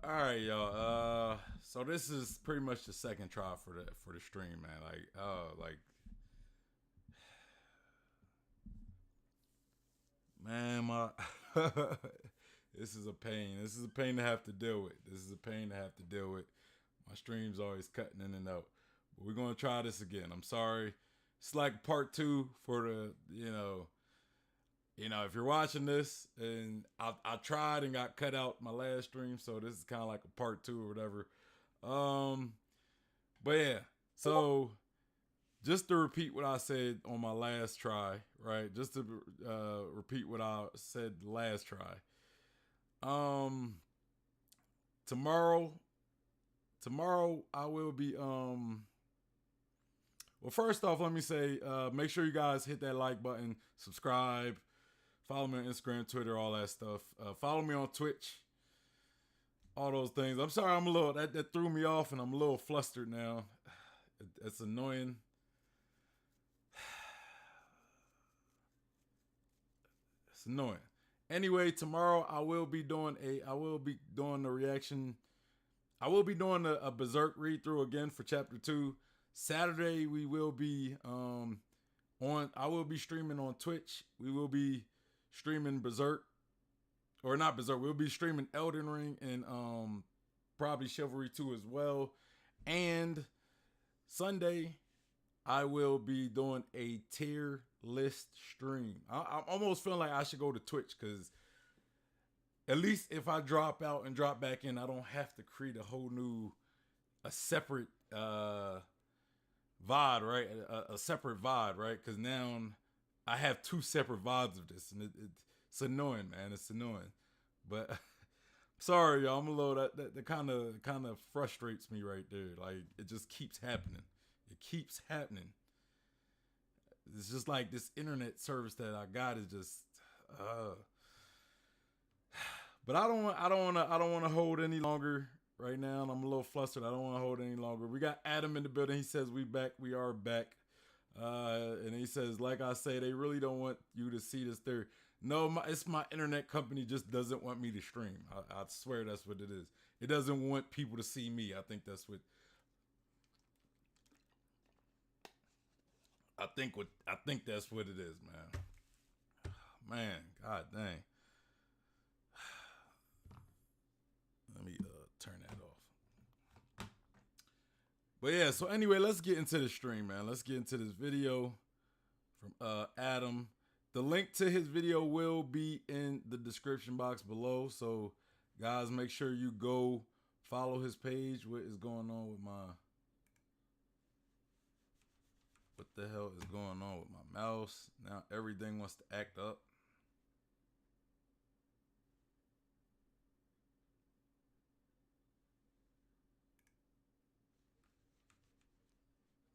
All right, y'all. So this is pretty much the second try for the stream, man. Man, my this is a pain. This is a pain to have to deal with. This is a pain to have to deal with. My stream's always cutting in and out. But we're gonna try this again. I'm sorry. It's like part two for the if you're watching this and I tried and got cut out my last stream, so this is kind of like a part two or whatever. Um, but yeah, so just to repeat what I said on my last try, right? Just to repeat what I said last try. Um, tomorrow, tomorrow I will be Well, first off, let me say, make sure you guys hit that like button, subscribe, follow me on Instagram, Twitter, all that stuff. Follow me on Twitch, all those things. I'm sorry, I'm a little that threw me off, and I'm a little flustered now. It's annoying. It's annoying. Anyway, tomorrow I will be doing the reaction. I will be doing a Berserk read through again for chapter 2. Saturday we will be I will be streaming on Twitch. We will be streaming Berserk, or not Berserk. We'll be streaming Elden Ring and probably Chivalry 2 as well. And Sunday I will be doing a tier list stream. I'm almost feeling like I should go to Twitch, because at least if I drop out and drop back in, I don't have to create a separate VOD, right? A separate VOD, right? Because now I have two separate VODs of this, and it's annoying, man. It's annoying. But sorry, y'all. I'm a little that kind of frustrates me right there. Like, it just keeps happening. It keeps happening. It's just like this internet service that I got is just. But I don't want to hold any longer right now, and I'm a little flustered. I don't want to hold any longer. We got Adam in the building. He says we back. We are back. And he says, like I say, they really don't want you to see this theory. No, it's my internet company just doesn't want me to stream. I swear that's what it is. It doesn't want people to see me. I think that's what. I think that's what it is, man. Man, god dang. Let me turn that off. But yeah, so anyway, let's get into the stream, man. Let's get into this video from Adam. The link to his video will be in the description box below. So guys, make sure you go follow his page. What is going on with what the hell is going on with my mouse? Now everything wants to act up.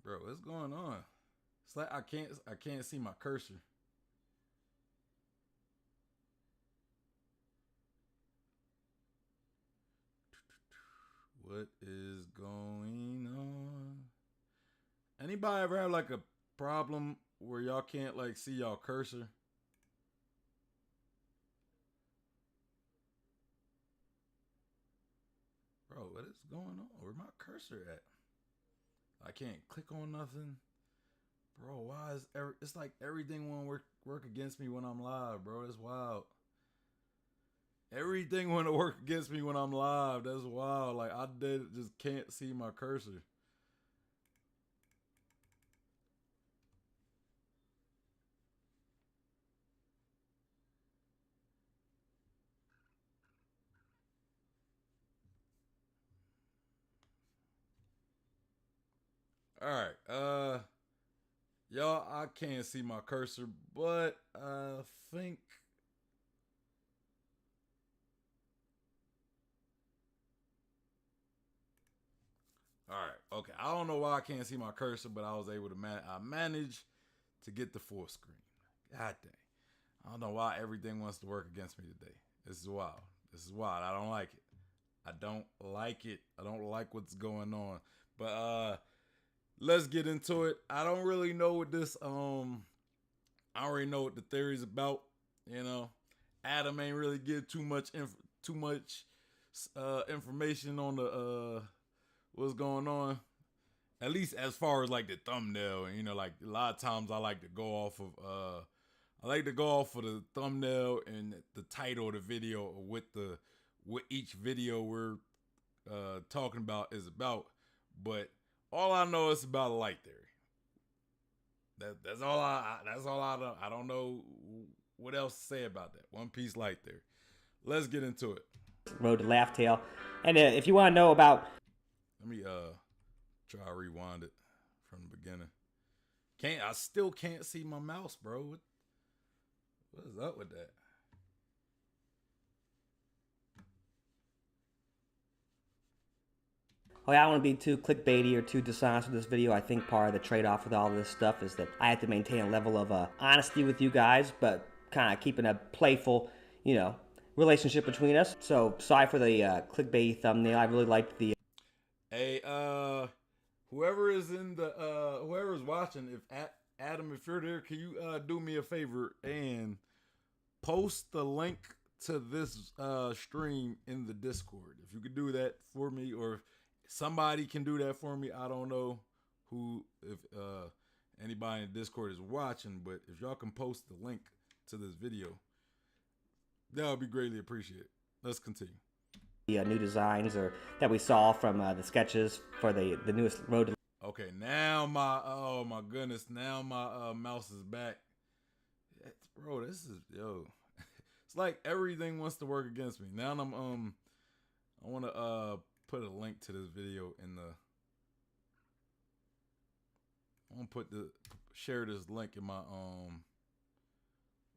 Bro, what's going on? It's like I can't see my cursor. What is going on? Anybody ever have like a problem where y'all can't like see y'all cursor? Bro, what is going on? Where my cursor at? I can't click on nothing. Bro, why is it's like everything won't work against me when I'm live, bro. It's wild. Everything want to work against me when I'm live. That's wild. Like, I just can't see my cursor. All right. Y'all, I can't see my cursor, but I think. All right. Okay. I don't know why I can't see my cursor, but I was able to I managed to get the full screen. God dang. I don't know why everything wants to work against me today. This is wild. This is wild. I don't like it. I don't like it. I don't like what's going on. But let's get into it. I don't really know what this I already know what the theory's about, you know. Adam ain't really give too much information on the what's going on. At least as far as like the thumbnail, and you know, like a lot of times I like to go off of the thumbnail and the title of the video, or what each video we're talking about is about. But all I know is about a light theory. That's all I know. I don't know what else to say about that. One Piece light theory. Let's get into it. Road to Laugh Tale. And if you want to know about... Let me try to rewind it from the beginning. I still can't see my mouse, bro. What is up with that? Oh, yeah, I don't want to be too clickbaity or too dishonest with this video. I think part of the trade-off with all of this stuff is that I have to maintain a level of honesty with you guys, but kind of keeping a playful, you know, relationship between us. So sorry for the clickbaity thumbnail. I really liked the... Hey, whoever's watching, Adam, if you're there, can you do me a favor and post the link to this stream in the Discord? If you could do that for me, or somebody can do that for me. I don't know if anybody in Discord is watching, but if y'all can post the link to this video, that would be greatly appreciated. Let's continue. The new designs that we saw from the sketches for the newest Road to... Okay, now my goodness, now my mouse is back. Bro, this is, it's like everything wants to work against me. Now I want to put a link to this video in the... I'm going to share this link in my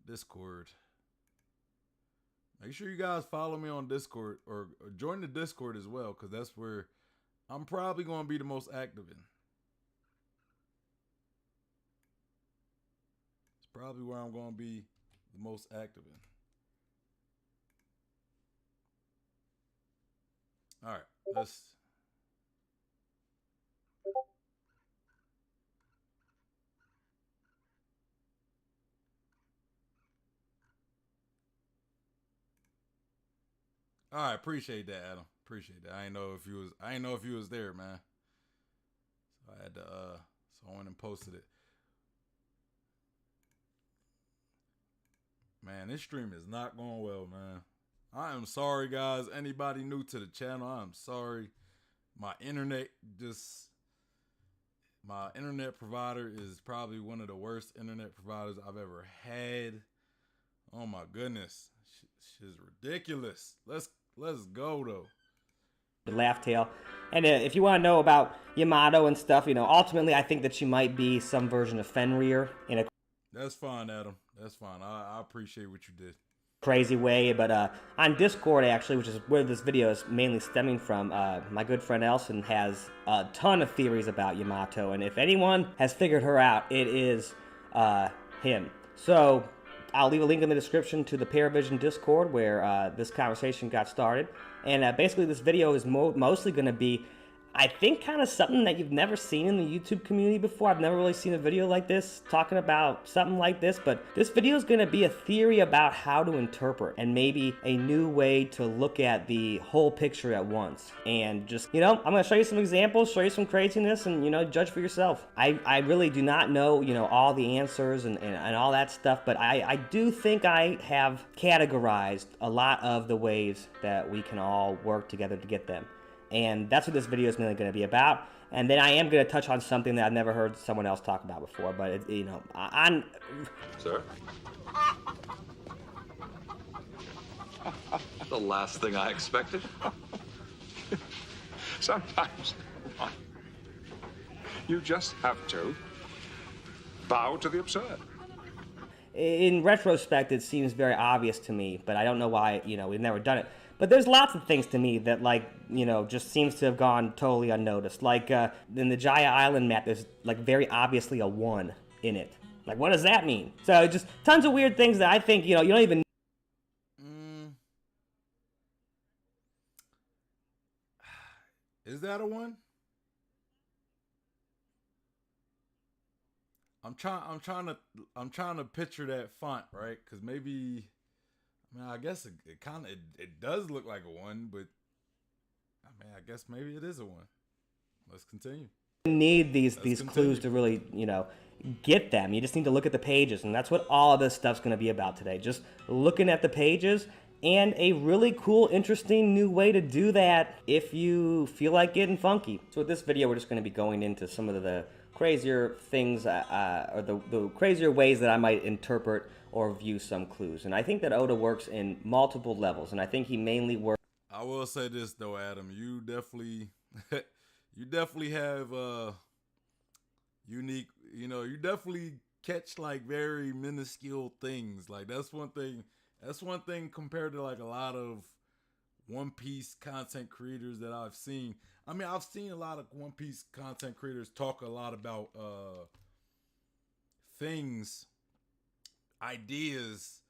Discord. Make sure you guys follow me on Discord, or join the Discord as well, because that's where I'm probably going to be the most active in. It's probably where I'm going to be the most active in. All right, let's... All right, appreciate that, Adam. Appreciate that. I didn't know if you was there, man. So I had to so I went and posted it. Man, this stream is not going well, man. I am sorry, guys. Anybody new to the channel, I'm sorry. My internet provider is probably one of the worst internet providers I've ever had. Oh my goodness. Shit's ridiculous. Let's go though. The Laugh Tale. And if you want to know about Yamato and stuff, you know, ultimately I think that she might be some version of Fenrir in a... That's fine, Adam. That's fine. I appreciate what you did. Crazy way, but on Discord actually, which is where this video is mainly stemming from, my good friend Elson has a ton of theories about Yamato, and if anyone has figured her out, it is him. So I'll leave a link in the description to the Paravision Discord where this conversation got started, and basically this video is mostly going to be, I think, kind of something that you've never seen in the YouTube community before. I've never really seen a video like this talking about something like this, but this video is going to be a theory about how to interpret and maybe a new way to look at the whole picture at once. And just, you know, I'm going to show you some examples, show you some craziness, and, you know, judge for yourself. I really do not know, you know, all the answers and all that stuff, but I do think I have categorized a lot of the ways that we can all work together to get them. And that's what this video is mainly going to be about. And then I am going to touch on something that I've never heard someone else talk about before. But, you know, I'm... Sir? The last thing I expected. Sometimes you just have to bow to the absurd. In retrospect, it seems very obvious to me, but I don't know why, you know, we've never done it. But there's lots of things to me that, like, you know, just seems to have gone totally unnoticed. Like, in the Jaya Island map, there's, like, very obviously a 1 in it. Like, what does that mean? So, just tons of weird things that I think, you know, you don't even... Is that a 1? I'm trying to picture that font, right? Because maybe... I mean, I guess it does look like a 1, but I mean, I guess maybe it is a one. Let's continue. Need these clues to really, get them. You just need to look at the pages, and that's what all of this stuff's going to be about today. Just looking at the pages, and a really cool, interesting new way to do that if you feel like getting funky. So with this video, we're just going to be going into some of the crazier things, or the crazier ways that I might interpret or view some clues. And I think that Oda works in multiple levels, and I think he mainly works. I will say this though, Adam, you definitely, you definitely have unique. You definitely catch like very minuscule things. Like that's one thing. That's one thing compared to like a lot of One Piece content creators that I've seen. I mean, I've seen a lot of One Piece content creators talk a lot about things, ideas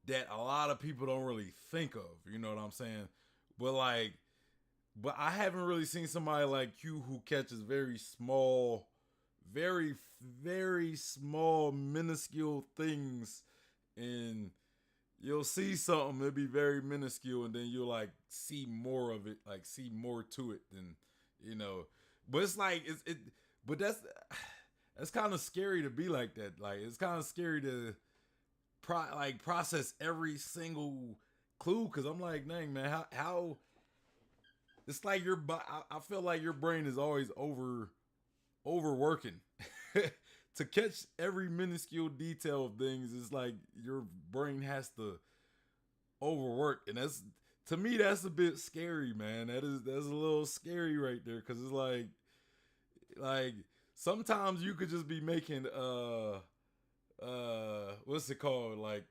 that a lot of people don't really think of. You know what I'm saying? But I haven't really seen somebody like you who catches very small, very, very small, minuscule things, and you'll see something, it'll be very minuscule, and then you'll like see more of it, like see more to it than, but it's like, but that's kind of scary to be like that. Like, it's kind of scary to process every single clue. Cause I'm like, dang man, how it's like I feel like your brain is always overworking to catch every minuscule detail of things. It's like your brain has to overwork, and that's, to me, that's a bit scary, man. That's a little scary right there, because it's like sometimes you could just be making what's it called, like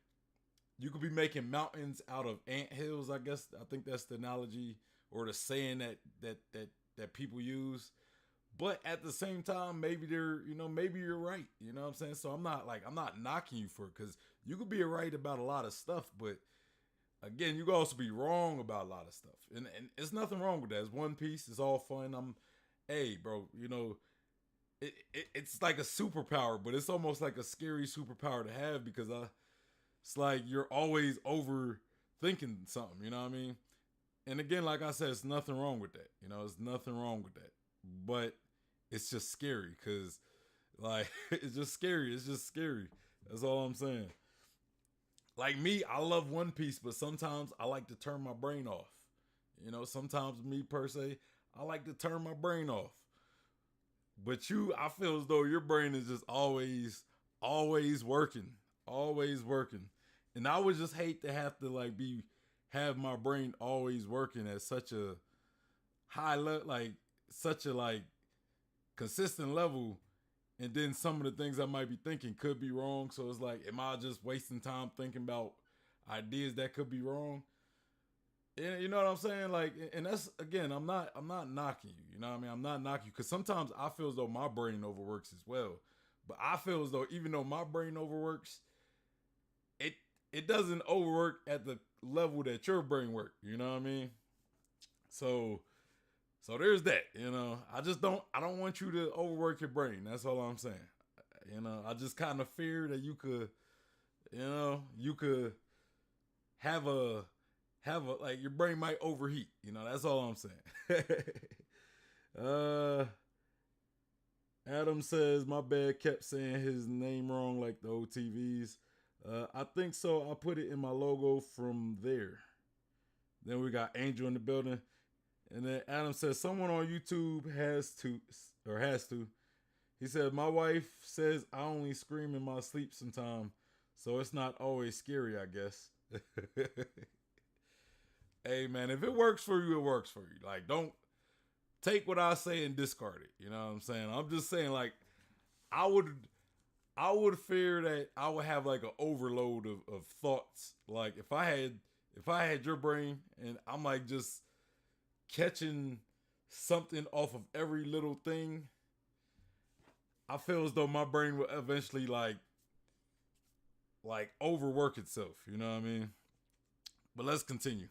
you could be making mountains out of anthills. I guess I think that's the analogy or the saying that people use. But at the same time, maybe maybe you're right. You know what I'm saying? So I'm not knocking you for it, because you could be right about a lot of stuff, but again, you could also be wrong about a lot of stuff. And it's nothing wrong with that. It's One Piece. It's all fun. Hey, bro, it's like a superpower, but it's almost like a scary superpower to have, because it's like you're always overthinking something. You know what I mean? And again, like I said, it's nothing wrong with that. It's nothing wrong with that. But it's just scary, because like it's just scary. It's just scary. That's all I'm saying. Like me, I love One Piece, but sometimes I like to turn my brain off. Sometimes me per se, I like to turn my brain off. But I feel as though your brain is just always working, always working. And I would just hate to have to have my brain always working at such a high level, such a consistent level, and then some of the things I might be thinking could be wrong. So it's like, am I just wasting time thinking about ideas that could be wrong? And you know what I'm saying? Like, and that's, again, I'm not knocking you. You know what I mean? I'm not knocking you, because sometimes I feel as though my brain overworks as well. But I feel as though even though my brain overworks, it doesn't overwork at the level that your brain works. You know what I mean? So there's that. I don't want you to overwork your brain. That's all I'm saying. I just kind of fear that you could have like your brain might overheat. That's all I'm saying. Adam says, my bad, kept saying his name wrong like the old TVs. I think so. I put it in my logo from there. Then we got Angel in the building. And then Adam says, someone on YouTube has to. He said, my wife says I only scream in my sleep sometime, so it's not always scary, I guess. Hey, man, if it works for you, it works for you. Like, don't take what I say and discard it. You know what I'm saying? I'm just saying, like, I would fear that I would have like an overload of thoughts. Like, if I had your brain and I'm like just catching something off of every little thing, I feel as though my brain will eventually like overwork itself. You know what I mean? But let's continue.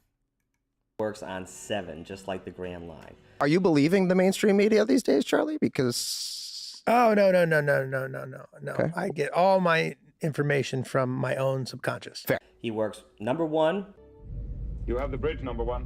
Works on 7, just like the Grand Line. Are you believing the mainstream media these days, Charlie? Because no. Okay. I get all my information from my own subconscious. Fair. He works, number 1. You have the bridge, number 1.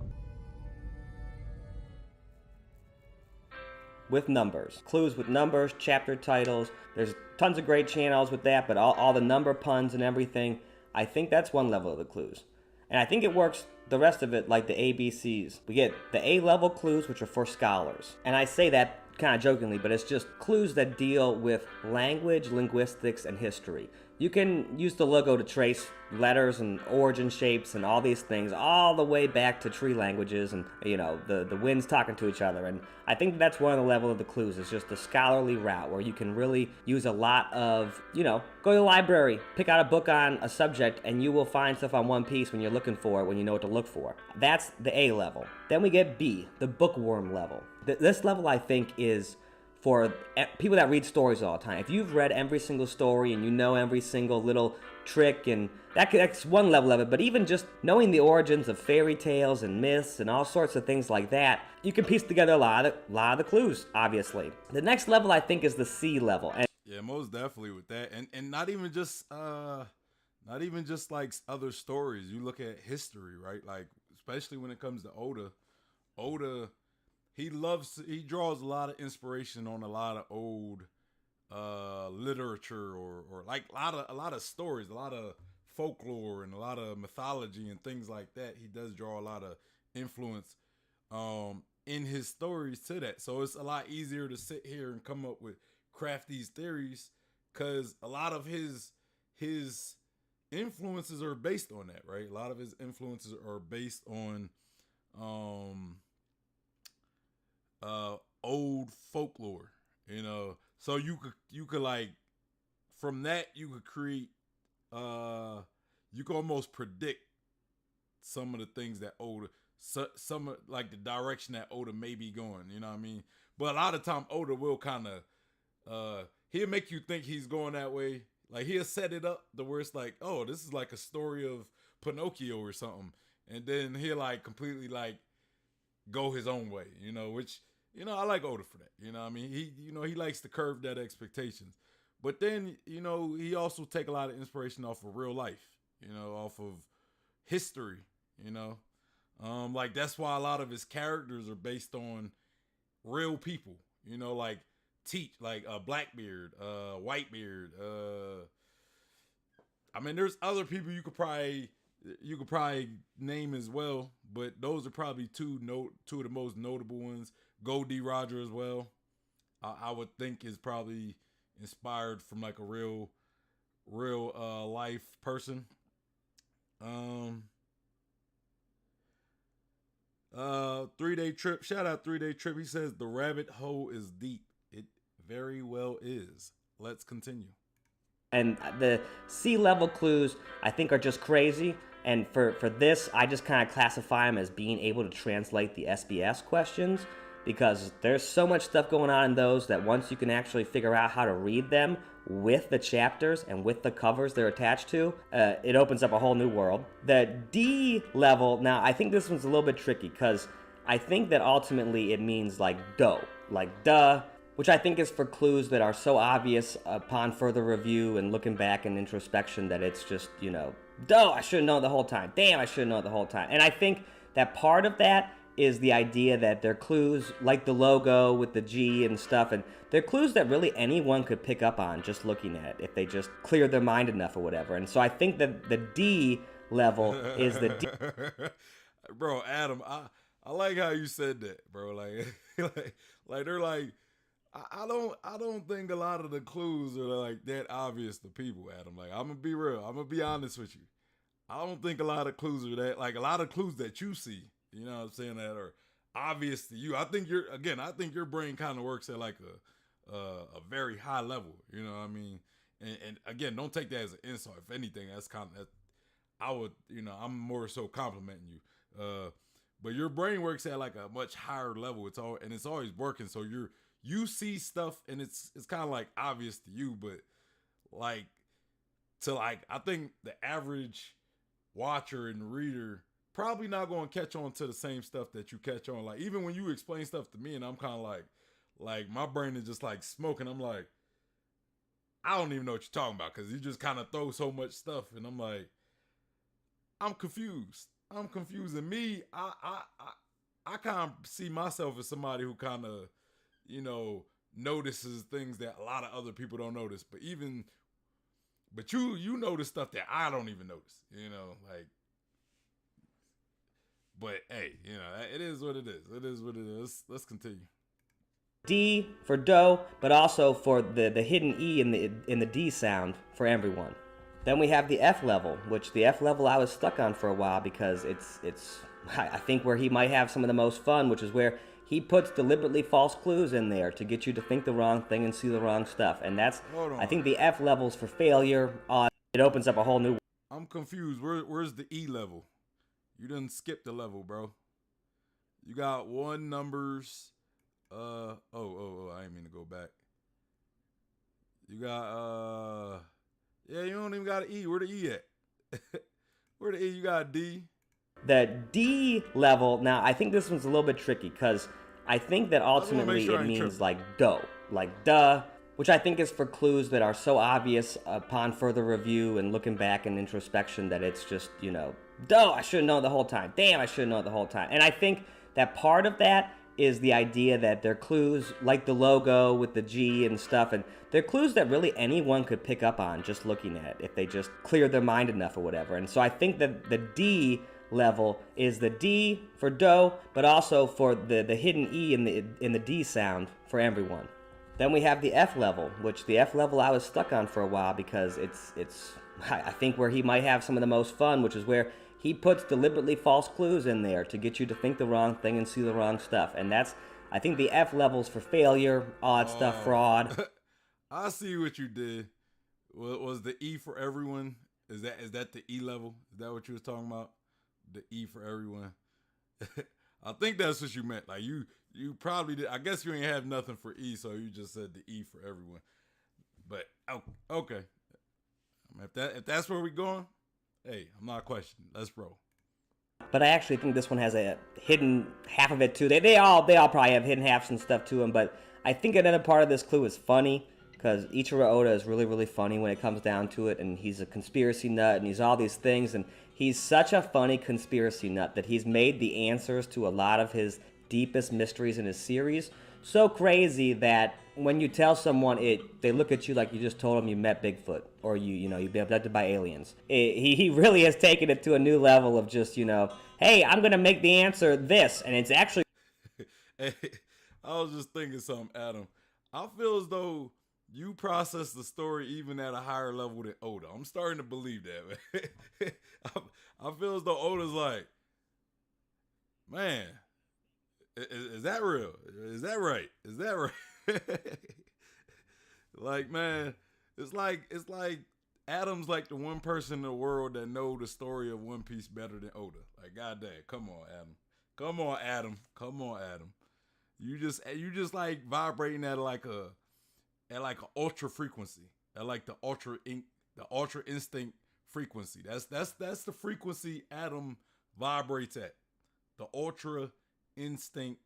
with numbers. Clues with numbers, chapter titles. There's tons of great channels with that, but all the number puns and everything, I think that's one level of the clues. And I think it works the rest of it like the ABCs. We get the A-level clues, which are for scholars. And I say that kind of jokingly, but it's just clues that deal with language, linguistics, and history. You can use the logo to trace letters and origin shapes and all these things all the way back to tree languages and, you know, the winds talking to each other. And I think that's one of the level of the clues. It's just the scholarly route where you can really use a lot of, you know, go to the library, pick out a book on a subject, and you will find stuff on One Piece when you're looking for it, when you know what to look for. That's the A level. Then we get B, the bookworm level. This level, I think, is for people that read stories all the time. If you've read every single story and you know every single little trick, and that's one level of it, but even just knowing the origins of fairy tales and myths and all sorts of things like that, you can piece together a lot of the clues, obviously. The next level, I think, is the C level. And yeah, most definitely with that. And not even just like other stories. You look at history, right? Like, especially when it comes to Oda, he draws a lot of inspiration on a lot of old literature or like a lot of stories, a lot of folklore and a lot of mythology and things like that. He does draw a lot of influence in his stories to that. So it's a lot easier to sit here and come up with craft these theories because a lot of his influences are based on that, right? A lot of his influences are based on old folklore, you know. So you could like from that you could create you could almost predict some of the things that Oda some of like the direction that Oda may be going, you know what I mean? But a lot of time Oda will kind of he'll make you think he's going that way. Like he'll set it up to where it's like, oh, this is like a story of Pinocchio or something, and then he'll like completely like go his own way, you know, which, you know, I like Oda for that. You know what I mean? He likes to curve that expectations. But then, you know, he also take a lot of inspiration off of real life, you know, off of history, you know. Like that's why a lot of his characters are based on real people, you know, like Teach, like Blackbeard, Whitebeard. I mean, there's other people you could probably name as well, but those are probably two of the most notable ones. Goldie Roger as well, I would think is probably inspired from like a real life person. 3-day trip. Shout out 3-day trip. He says the rabbit hole is deep. It very well is. Let's continue. And the C level clues, I think, are just crazy. And for this, I just kind of classify them as being able to translate the SBS questions, because there's so much stuff going on in those that once you can actually figure out how to read them with the chapters and with the covers they're attached to, it opens up a whole new world. The D level, now I think this one's a little bit tricky because I think that ultimately it means like dough, like duh, which I think is for clues that are so obvious upon further review and looking back and introspection that it's just, you know, duh, I should have known the whole time. Damn, I should have known the whole time. And I think that part of that is the idea that they're clues like the logo with the G and stuff, and they're clues that really anyone could pick up on just looking at it if they just clear their mind enough or whatever. And so I think that the D level is the D. Bro, Adam, I like how you said that, bro. Like they're like, I don't think a lot of the clues are like that obvious to people, Adam. Like, I'm gonna be real. I'm gonna be honest with you. I don't think a lot of clues are that, like a lot of clues that you see, you know what I'm saying, that are obvious to you. I think your brain kind of works at like a very high level, you know what I mean? And again, don't take that as an insult. If anything, that's kind of, I would, you know, I'm more so complimenting you. But your brain works at like a much higher level. It's always working. So you see stuff and it's kind of like obvious to you, but like I think the average watcher and reader probably not going to catch on to the same stuff that you catch on. Like even when you explain stuff to me and I'm kind of like my brain is just like smoking. I'm like, I don't even know what you're talking about because you just kind of throw so much stuff and I'm like, I'm confused. And me, I kind of see myself as somebody who kind of, notices things that a lot of other people don't notice. But you notice stuff that I don't even notice. Like. But hey, it is what it is. It is what it is. Let's continue. D for dough, but also for the hidden E in the D sound for everyone. Then we have the F level, which the F level I was stuck on for a while because it's I think where he might have some of the most fun, which is where he puts deliberately false clues in there to get you to think the wrong thing and see the wrong stuff. And that's, I think the F level's for failure. It opens up a whole new. I'm confused. Where's the E level? You done skipped the level, bro. You got one numbers. I didn't mean to go back. You got yeah, you don't even got an E. Where the E at? Where the E? You got a D. The D level, now I think this one's a little bit tricky because I think that ultimately it means like dough, like duh, which I think is for clues that are so obvious upon further review and looking back and introspection that it's just, duh, I should have known the whole time. Damn, I should have known the whole time. And I think that part of that is the idea that they're clues like the logo with the G and stuff, and they're clues that really anyone could pick up on just looking at it if they just clear their mind enough or whatever. And so I think that the D level is the D for dough, but also for the hidden E in the D sound for everyone. Then we have the F level, which the F level I was stuck on for a while because it's I think where he might have some of the most fun, which is where he puts deliberately false clues in there to get you to think the wrong thing and see the wrong stuff. And that's, I think the F level's for failure, all that stuff, fraud. I see what you did. Was the E for everyone? Is that the E level? Is that what you was talking about? The E for everyone? I think that's what you meant. Like you probably did. I guess you ain't have nothing for E, so you just said the E for everyone. But okay. If that's where we going, hey, I'm not questioning. Let's roll. But I actually think this one has a hidden half of it too. They all probably have hidden halves and stuff to them. But I think another part of this clue is funny because Ichiro Oda is really, really funny when it comes down to it. And he's a conspiracy nut and he's all these things. And he's such a funny conspiracy nut that he's made the answers to a lot of his deepest mysteries in his series so crazy that when you tell someone it, they look at you like you just told them you met Bigfoot or you've been abducted by aliens. He really has taken it to a new level of just, hey, I'm going to make the answer this. And it's actually... Hey, I was just thinking something, Adam. I feel as though you process the story even at a higher level than Oda. I'm starting to believe that, man. I feel as though Oda's like, man, is that real? Is that right? Is that right? Like, man, it's like Adam's like the one person in the world that know the story of One Piece better than Oda. Like, goddamn, come on, Adam. Come on, Adam. Come on, Adam. You just like vibrating at like a ultra frequency, at like the ultra instinct frequency. That's the frequency Adam vibrates at. The ultra instinct,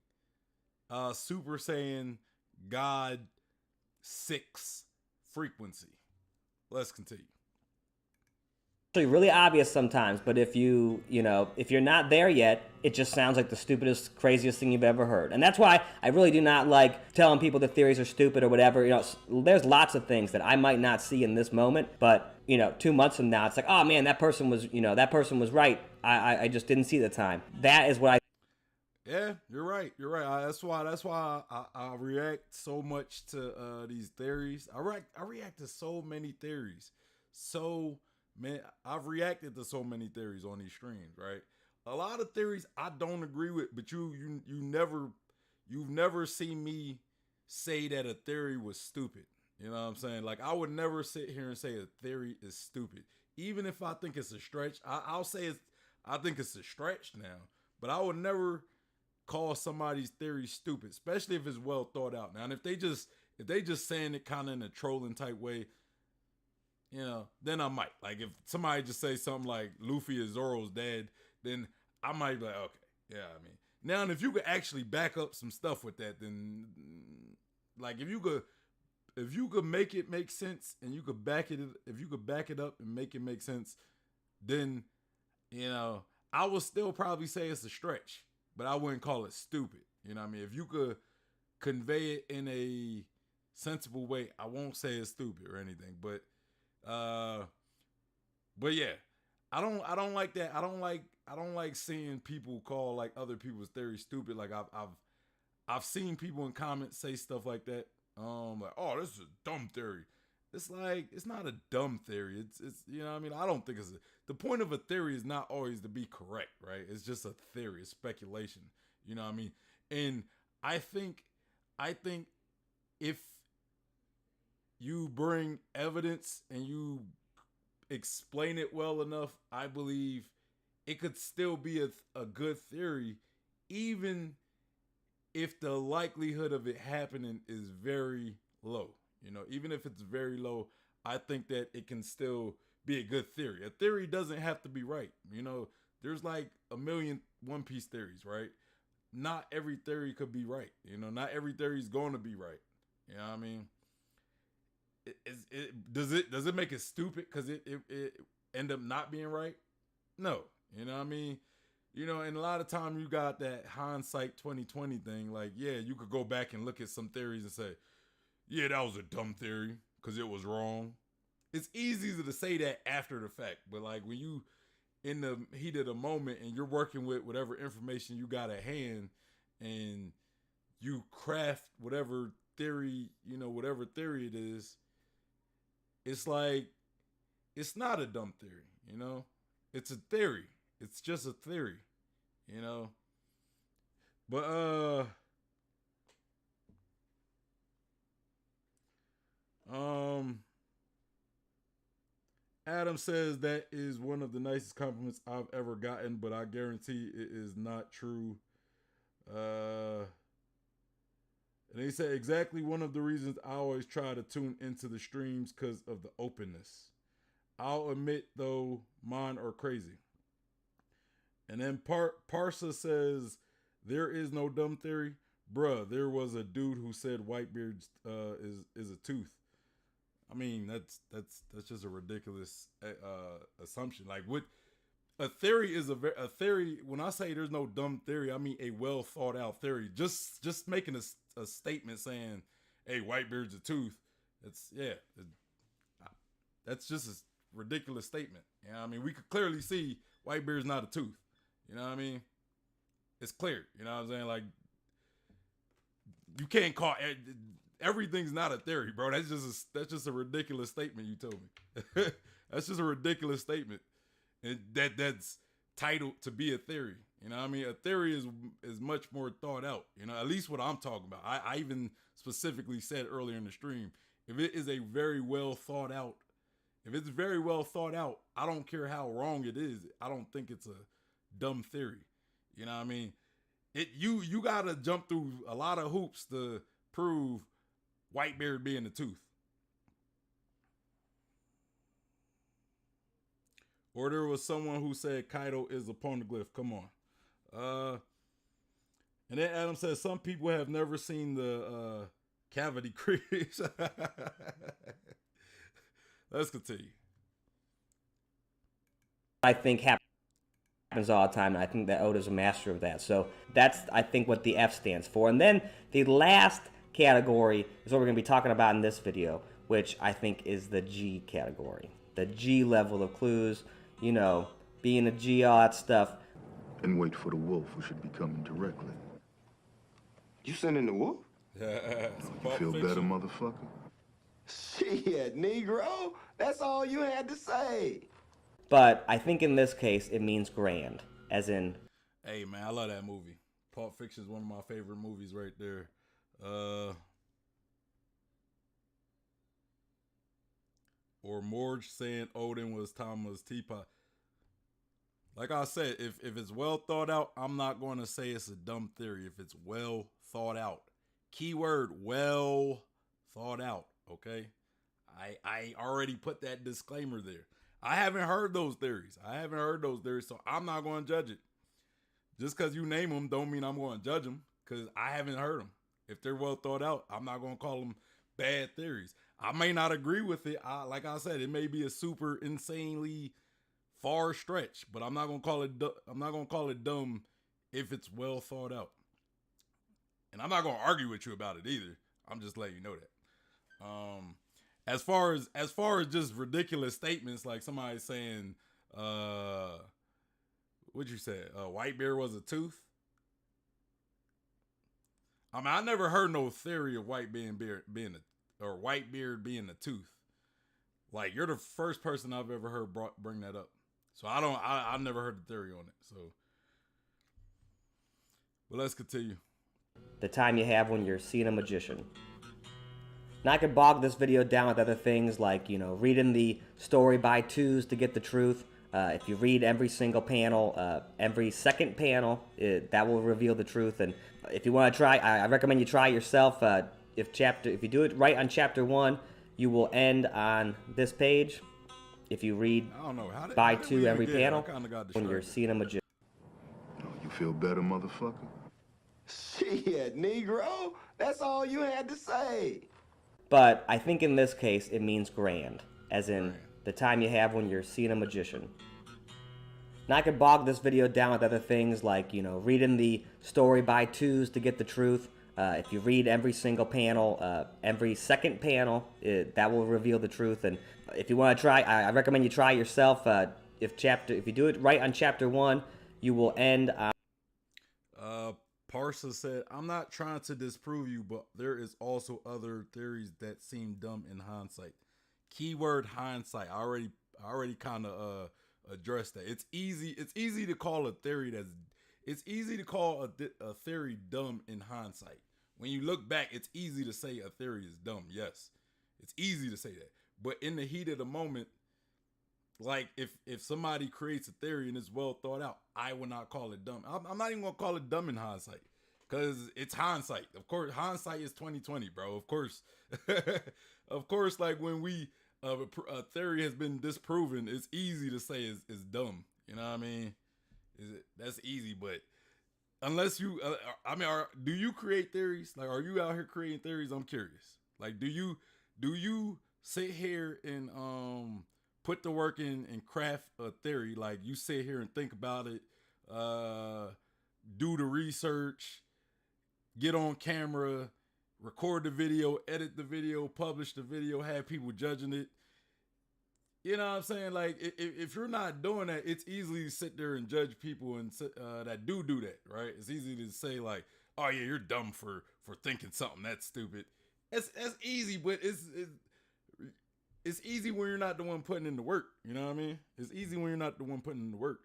Super Saiyan God 6 frequency. Let's continue. Really obvious sometimes, but if if you're not there yet, it just sounds like the stupidest, craziest thing you've ever heard. And that's why I really do not like telling people that theories are stupid or whatever. There's lots of things that I might not see in this moment, but 2 months from now, it's like, oh man, that person was right. I just didn't see the time. That is what I. Yeah, you're right. You're right. That's why I react so much to these theories. I react to so many theories. Man, I've reacted to so many theories on these streams, right? A lot of theories I don't agree with, but you've never seen me say that a theory was stupid. You know what I'm saying? Like, I would never sit here and say a theory is stupid. Even if I think it's a stretch, I'll say I think it's a stretch now, but I would never call somebody's theory stupid, especially if it's well thought out. Now, and if they just saying it kind of in a trolling type way, then I might. Like, if somebody just say something like Luffy is Zoro's dad, then I might be like, okay, yeah, I mean. Now, and if you could actually back up some stuff with that, then, like, if you could make it make sense, and if you could back it up and make it make sense, then, I would still probably say it's a stretch, but I wouldn't call it stupid. You know what I mean? If you could convey it in a sensible way. I won't say it's stupid or anything, but yeah, I don't like that. I don't like seeing people call like other people's theories stupid. Like I've seen people in comments say stuff like that. Like, oh, this is a dumb theory. It's like, it's not a dumb theory. It's you know what I mean? I don't think the point of a theory is not always to be correct, right? It's just a theory, it's speculation. You know what I mean? And I think if you bring evidence and you explain it well enough, I believe it could still be a good theory, even if the likelihood of it happening is very low. You know, even if it's very low, I think that it can still be a good theory. A theory doesn't have to be right. You know, there's like a million One Piece theories, right? Not every theory could be right. You know, not every theory is going to be right. You know what I mean? Does it make it stupid because it end up not being right? No. You know what I mean? You know, and a lot of time you got that hindsight 2020 thing. Like, yeah, you could go back and look at some theories and say, yeah, that was a dumb theory because it was wrong. It's easy to say that after the fact, but like when you in the heat of the moment and you're working with whatever information you got at hand and you craft whatever theory, you know, whatever theory it is, it's like, it's not a dumb theory, you know? It's a theory. It's just a theory, you know? But, Adam says that is one of the nicest compliments I've ever gotten, but I guarantee it is not true. And he said exactly one of the reasons I always try to tune into the streams because of the openness. I'll admit though, mine are crazy. And then Parsa says there is no dumb theory. Bruh, there was a dude who said Whitebeard is a tooth. I mean, that's just a ridiculous assumption. Like, what a theory is a theory. When I say there's no dumb theory, I mean a well thought out theory. Just making a statement saying, "Hey, Whitebeard's a tooth." That's just a ridiculous statement. You know what I mean? We could clearly see Whitebeard's not a tooth. You know what I mean? It's clear. You know what I'm saying? Like, you can't call everything's not a theory, bro. That's just a ridiculous statement you told me. That's just a ridiculous statement, and that's titled to be a theory. You know what I mean? A theory is much more thought out. You know, at least what I'm talking about. I even specifically said earlier in the stream, if it is a very well thought out, if it's very well thought out, I don't care how wrong it is. I don't think it's a dumb theory. You know what I mean? You gotta jump through a lot of hoops to prove Whitebeard being the tooth. Or there was someone who said Kaido is a poneglyph. Come on. And then Adam says some people have never seen the cavity crease. Let's continue. I think happens all the time, and I think that Oda's a master of that. So that's, I think, what the F stands for. And then the last category is what we're going to be talking about in this video, which I think is the G category. The G level of clues, you know, being a G, all that stuff. And wait for the wolf who should be coming directly. You sending the wolf? You feel better, motherfucker? Shit, Negro. That's all you had to say. But I think in this case, it means grand, as in... Hey, man, I love that movie. Pulp Fiction is one of my favorite movies right there. Or Morge saying Odin was Tama's teapot. Like I said, if it's well thought out, I'm not going to say it's a dumb theory. If it's well thought out. Keyword, well thought out, okay? I already put that disclaimer there. I haven't heard those theories. So I'm not going to judge it. Just because you name them don't mean I'm going to judge them, because I haven't heard them. If they're well thought out, I'm not going to call them bad theories. I may not agree with it. Like I said, it may be a super insanely far stretch, but I'm not going to call it dumb if it's well thought out. And I'm not gonna argue with you about it either. I'm just letting you know that. As far as just ridiculous statements, like somebody saying, what'd you say? Whitebeard was a tooth. I mean, I never heard no theory of Whitebeard being a tooth. Like, you're the first person I've ever heard bring that up. So I never heard the theory on it. So, but let's continue. The time you have when you're seeing a magician. Now I could bog this video down with other things like, reading the story by twos to get the truth. If you read every single panel, every second panel, that will reveal the truth. And if you want to try, I recommend you try it yourself. If you do it right on chapter 1, you will end on this page. If you read by two every panel, when you're seeing a magician. Oh, you feel better, motherfucker? Shit, Negro. That's all you had to say. But I think in this case, it means grand, as in the time you have when you're seeing a magician. Now I could bog this video down with other things like, reading the story by twos to get the truth. If you read every single panel, every second panel, that will reveal the truth. And if you want to try, I recommend you try it yourself. If you do it right on chapter 1, you will end on. Parsa said, "I'm not trying to disprove you, but there is also other theories that seem dumb in hindsight." Keyword hindsight. I already kind of addressed that. It's easy to call a theory a theory dumb in hindsight. When you look back, it's easy to say a theory is dumb. Yes, it's easy to say that. But in the heat of the moment, like if somebody creates a theory and it's well thought out, I will not call it dumb. I'm not even gonna call it dumb in hindsight because it's hindsight. Of course, hindsight is 2020, bro. Of course, of course. Like when a theory has been disproven, it's easy to say it's dumb. You know what I mean? That's easy, but unless you, do you create theories? Like, are you out here creating theories? I'm curious. Like, do you sit here and put the work in and craft a theory? Like, you sit here and think about it, do the research, get on camera, record the video, edit the video, publish the video, have people judging it. You know what I'm saying? Like, if you're not doing that, it's easy to sit there and judge people and that do that, right? It's easy to say like, "Oh yeah, you're dumb for thinking something that's stupid." That's easy, but it's easy when you're not the one putting in the work. You know what I mean? It's easy when you're not the one putting in the work.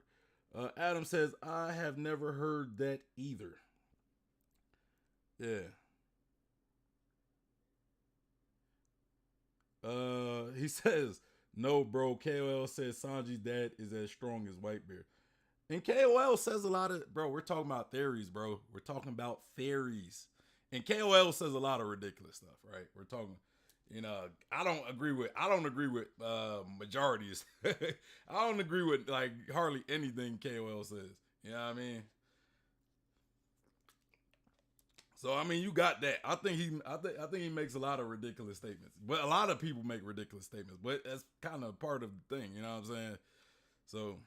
Adam says, "I have never heard that either." Yeah. He says, "No, bro. KOL says Sanji's dad is as strong as Whitebeard." And KOL says a lot of, bro, we're talking about theories, bro. We're talking about theories. And KOL says a lot of ridiculous stuff, right? We're talking, I don't agree with majorities. I don't agree with like hardly anything KOL says. You know what I mean? So I mean, you got that. I think he makes a lot of ridiculous statements. But a lot of people make ridiculous statements. But that's kind of part of the thing. You know what I'm saying? So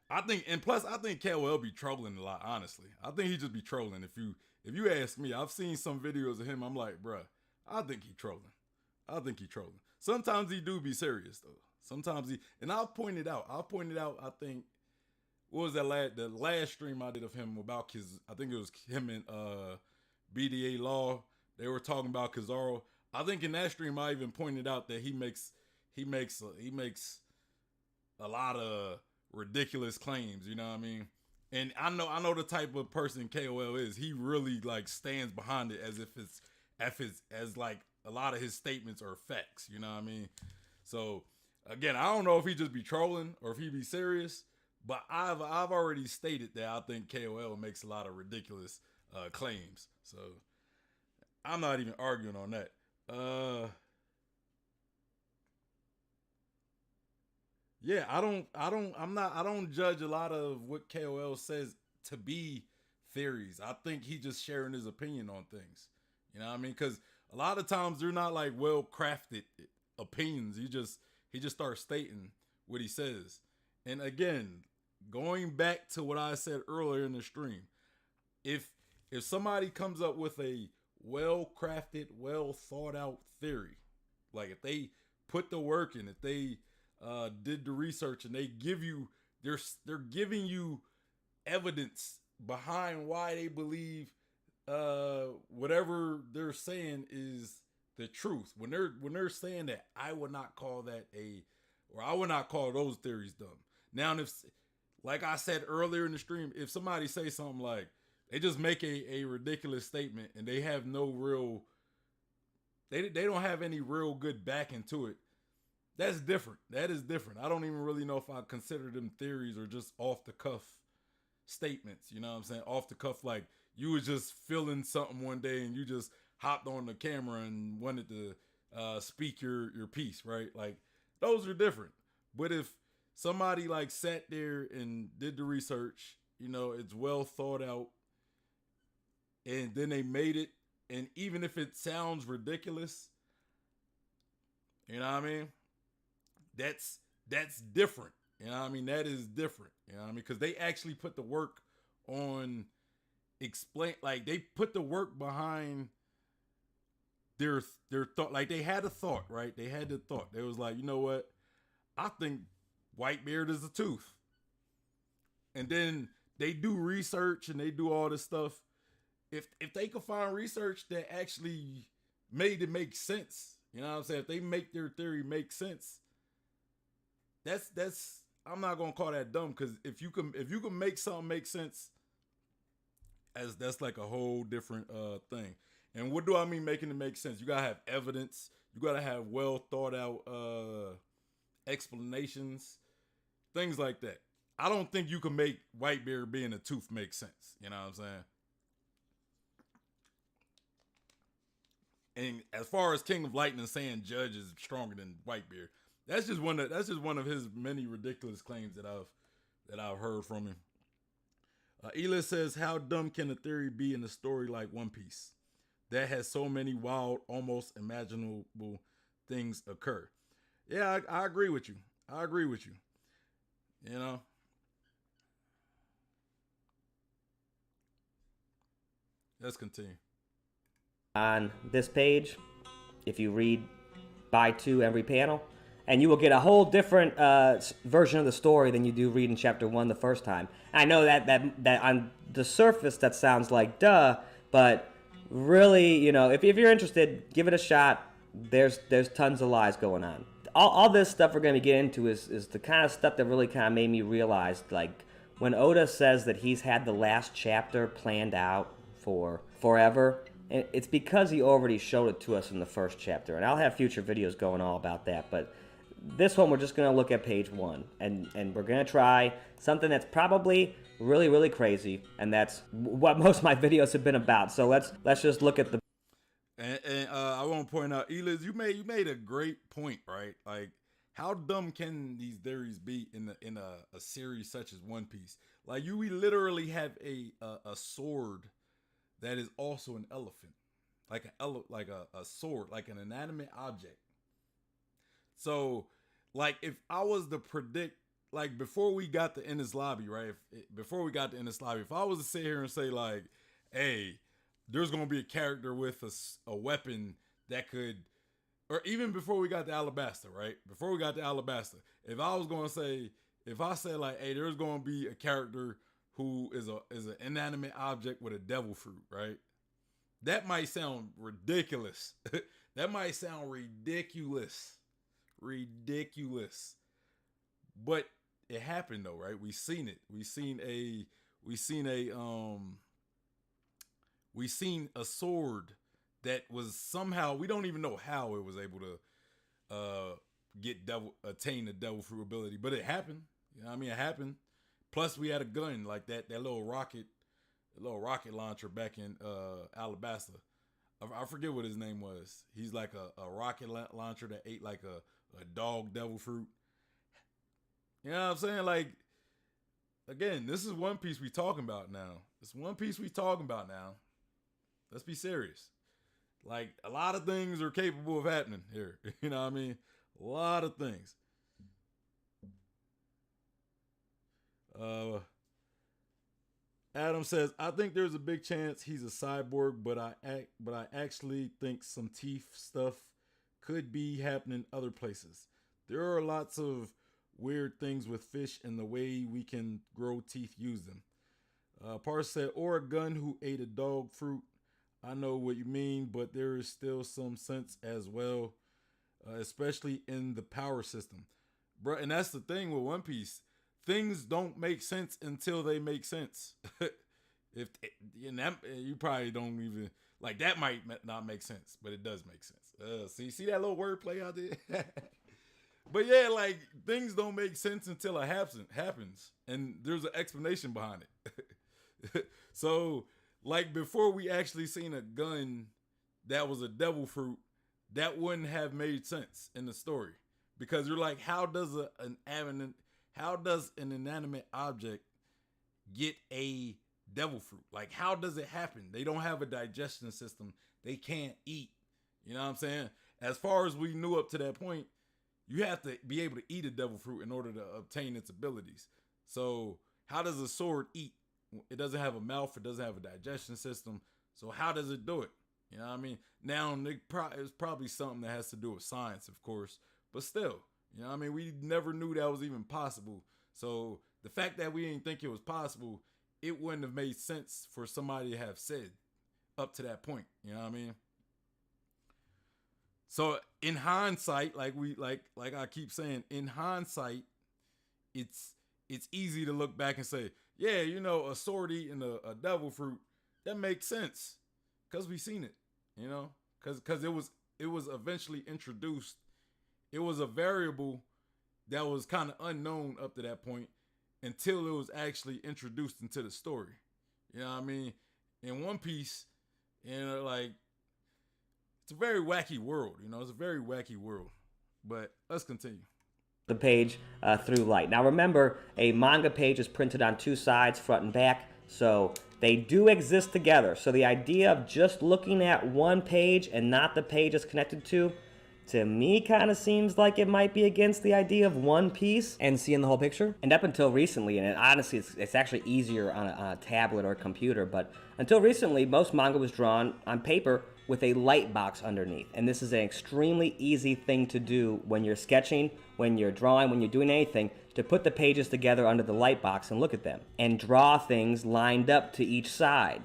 I think KOL be trolling a lot. Honestly, I think he just be trolling. If you ask me, I've seen some videos of him. I'm like, bruh, I think he trolling. Sometimes he do be serious though. Sometimes and I'll point it out. I think, what was that the last stream I did of him about I think it was him and BDA Law. They were talking about Kizaru. I think in that stream I even pointed out that he makes a lot of ridiculous claims, you know what I mean? And I know the type of person KOL is. He really like stands behind it as if as like a lot of his statements are facts, you know what I mean? So again, I don't know if he just be trolling or if he be serious, but I've already stated that I think KOL makes a lot of ridiculous claims. So I'm not even arguing on that. Yeah, I don't judge a lot of what KOL says to be theories. I think he just sharing his opinion on things. You know what I mean? Because a lot of times they're not like well crafted opinions. He just starts stating what he says. And again, going back to what I said earlier in the stream, if if somebody comes up with a well-crafted, well thought out theory, like if they put the work in, if they did the research and they give you, they're giving you evidence behind why they believe whatever they're saying is the truth. When they're saying that, I would not call that I would not call those theories dumb. Now, if, like I said earlier in the stream, if somebody say something like, they just make a ridiculous statement and they have no real, they don't have any real good backing to it, that's different. That is different. I don't even really know if I consider them theories or just off the cuff statements. You know what I'm saying? Off the cuff, like you was just feeling something one day and you just hopped on the camera and wanted to speak your piece, right? Like those are different. But if somebody like sat there and did the research, you know, it's well thought out, and then they made it, and even if it sounds ridiculous, you know what I mean? That's different. You know what I mean? That is different. You know what I mean? Because they actually put the work on like they put the work behind their thought. Like they had a thought, right? They had the thought. They was like, you know what? I think Whitebeard is a tooth. And then they do research and they do all this stuff. If they could find research that actually made it make sense, you know what I'm saying? If they make their theory make sense, that's I'm not gonna call that dumb, because if you can make something make sense, that's like a whole different thing. And what do I mean making it make sense? You gotta have evidence. You gotta have well thought out explanations, things like that. I don't think you can make Whitebeard being a tooth make sense. You know what I'm saying? And as far as King of Lightning saying Judge is stronger than Whitebeard, that's just one of his many ridiculous claims that I've heard from him. Ela says, how dumb can a theory be in a story like One Piece that has so many wild, almost imaginable things occur? Yeah, I agree with you. I agree with you. You know? Let's continue. On this page, if you read by 2 every panel, and you will get a whole different version of the story than you do reading chapter 1 the first time. And I know that on the surface that sounds like duh, but really, you know, if you're interested, give it a shot. There's tons of lies going on. All this stuff we're going to get into is the kind of stuff that really kind of made me realize, like, when Oda says that he's had the last chapter planned out for forever, it's because he already showed it to us in the first chapter. And I'll have future videos going all about that, but this one we're just going to look at page 1, and we're going to try something that's probably really, really crazy, and that's what most of my videos have been about. So let's just look at the... And I want to point out, Elias, you made a great point, right? Like, how dumb can these theories be in a series such as One Piece? Like, we literally have a sword that is also an elephant, like a sword, like an inanimate object. So, like, if I was to predict, like, before we got to Enies Lobby, right? Before we got to Enies Lobby, if I was to sit here and say, like, hey, there's going to be a character with a weapon that could, or even before we got to Alabasta, right? Before we got to Alabasta, if I was going to say, if I said, like, hey, there's going to be a character who is an inanimate object with a devil fruit, right? That might sound ridiculous. That might sound ridiculous. But it happened though, right? We seen it. We seen a sword that was somehow, we don't even know how it was able to attain the devil fruit ability, but it happened. You know what I mean? It happened. Plus we had a gun like that little rocket launcher back in Alabasta. I forget what his name was. He's like a rocket launcher that ate like a dog devil fruit. You know what I'm saying? Like, again, this is One Piece we talking about now. It's One Piece we talking about now. Let's be serious. Like, a lot of things are capable of happening here. You know what I mean? A lot of things. Adam says, I think there's a big chance he's a cyborg, but I actually think some teeth stuff could be happening other places. There are lots of weird things with fish and the way we can grow teeth use them. Pars said, or a gun who ate a dog fruit. I know what you mean, but there is still some sense as well, especially in the power system. Bro, and that's the thing with One Piece. Things don't make sense until they make sense. If and that, you probably don't even like that might not make sense, but it does make sense. See that little wordplay out there? But yeah, like things don't make sense until it happens, and there's an explanation behind it. So, like before we actually seen a gun that was a devil fruit, that wouldn't have made sense in the story because you're like, how does an inanimate object get a devil fruit? Like, how does it happen? They don't have a digestion system. They can't eat. You know what I'm saying? As far as we knew up to that point, you have to be able to eat a devil fruit in order to obtain its abilities. So how does a sword eat? It doesn't have a mouth. It doesn't have a digestion system. So how does it do it? You know what I mean? Now, it's probably something that has to do with science, of course. But still, you know what I mean? We never knew that was even possible. So the fact that we didn't think it was possible, it wouldn't have made sense for somebody to have said up to that point. You know what I mean? So in hindsight, like I keep saying, in hindsight, it's easy to look back and say, yeah, you know, a sword eating a devil fruit, that makes sense because we seen it, you know, because it was eventually introduced. It was a variable that was kind of unknown up to that point until it was actually introduced into the story. You know what I mean? In One Piece, you know, like, it's a very wacky world, you know, it's a very wacky world. But let's continue. The page through light. Now remember, a manga page is printed on two sides, front and back, so they do exist together. So the idea of just looking at one page and not the page it's connected to me kind of seems like it might be against the idea of one piece and seeing the whole picture. And up until recently, and honestly it's actually easier on a tablet or a computer, but until recently, most manga was drawn on paper with a light box underneath. And this is an extremely easy thing to do when you're sketching, when you're drawing, when you're doing anything, to put the pages together under the light box and look at them. And draw things lined up to each side,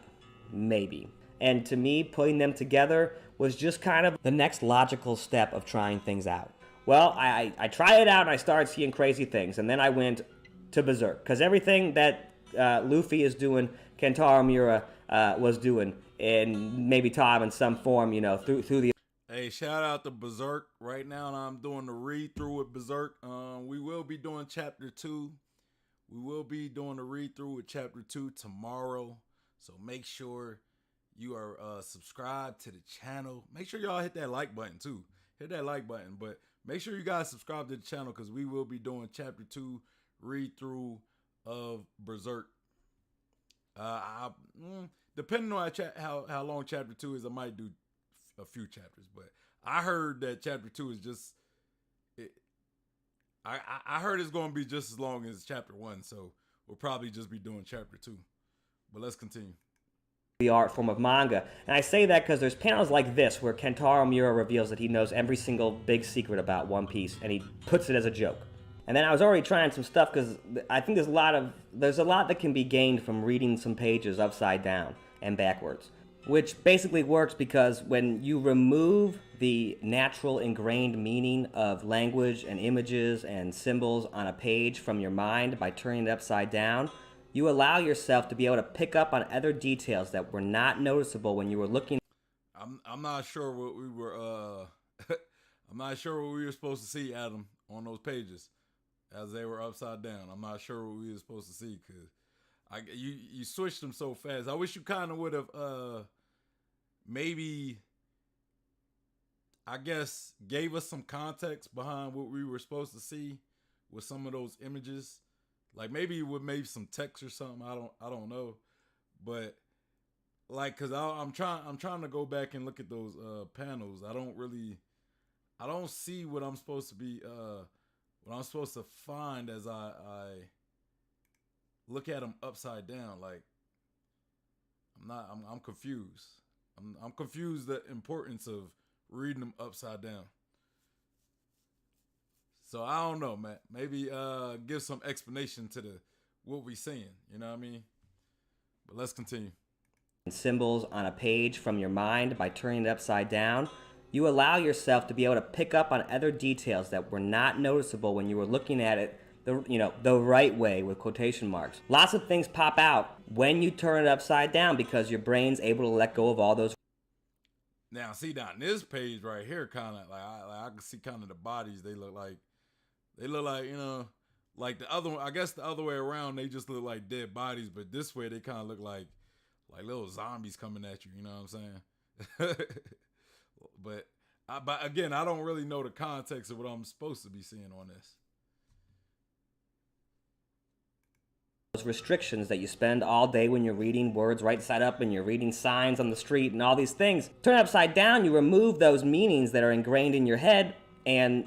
maybe. And to me, putting them together was just kind of the next logical step of trying things out. Well, I tried it out and I started seeing crazy things. And then I went to Berserk. Because everything that Luffy is doing, Kentaro Miura was doing, and maybe Tom in some form, you know, through the... Hey, shout out to Berserk. Right now I'm doing the read-through with Berserk. We will be doing Chapter 2. We will be doing the read-through with Chapter 2 tomorrow. So make sure you are subscribed to the channel. Make sure y'all hit that like button too. Hit that like button. But make sure you guys subscribe to the channel because we will be doing Chapter 2 read-through of Berserk. Depending on how long Chapter 2 is, I might do a few chapters. But I heard that Chapter 2 is just... I heard it's going to be just as long as Chapter 1. So we'll probably just be doing Chapter 2. But let's continue. The art form of manga. And I say that because there's panels like this where Kentaro Miura reveals that he knows every single big secret about One Piece, and he puts it as a joke. And then I was already trying some stuff because I think there's a lot that can be gained from reading some pages upside down and backwards, which basically works because when you remove the natural ingrained meaning of language and images and symbols on a page from your mind by turning it upside down, you allow yourself to be able to pick up on other details that were not noticeable when you were looking. I'm not sure what we were I'm not sure what we were supposed to see, Adam, on those pages as they were upside down. I'm not sure what we were supposed to see because you switched them so fast. I wish you kind of would have maybe, I guess, gave us some context behind what we were supposed to see with some of those images. Like maybe with maybe some text or something. I don't know, but like, cause I'm trying to go back and look at those panels. I don't see what I'm supposed to be what I'm supposed to find as I look at them upside down. Like I'm confused. I'm confused the importance of reading them upside down. So I don't know, Matt. Maybe give some explanation to what we saying. You know what I mean? But let's continue. Symbols on a page from your mind by turning it upside down, you allow yourself to be able to pick up on other details that were not noticeable when you were looking at it the right way, with quotation marks. Lots of things pop out when you turn it upside down because your brain's able to let go of all those. Now, see down this page right here, kind of like I can see kind of the bodies. They look like like the other one. I guess the other way around, they just look like dead bodies. But this way, they kind of look like little zombies coming at you. You know what I'm saying? But again, I don't really know the context of what I'm supposed to be seeing on this. Those restrictions that you spend all day when you're reading words right side up and you're reading signs on the street and all these things. Turn it upside down, you remove those meanings that are ingrained in your head, and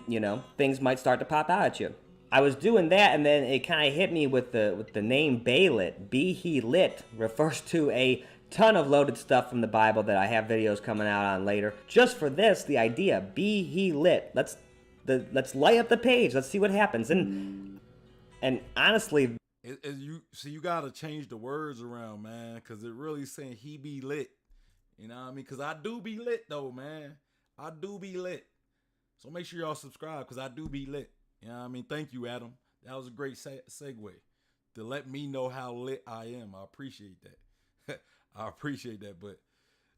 things might start to pop out at you. I was doing that, and then it kind of hit me with the name Baylit. Be he lit refers to a ton of loaded stuff from the Bible that I have videos coming out on later. Just for this, the idea, be he lit. Let's light up the page. Let's see what happens. And honestly, you gotta change the words around, man, because it really saying he be lit. You know what I mean? Because I do be lit though, man. I do be lit. So make sure y'all subscribe because I do be lit. You know what I mean? Thank you, Adam. That was a great segue to let me know how lit I am. I appreciate that. I appreciate that, but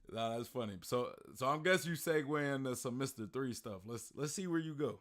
that's funny. So I guess you segue into some Mr. 3 stuff. Let's see where you go.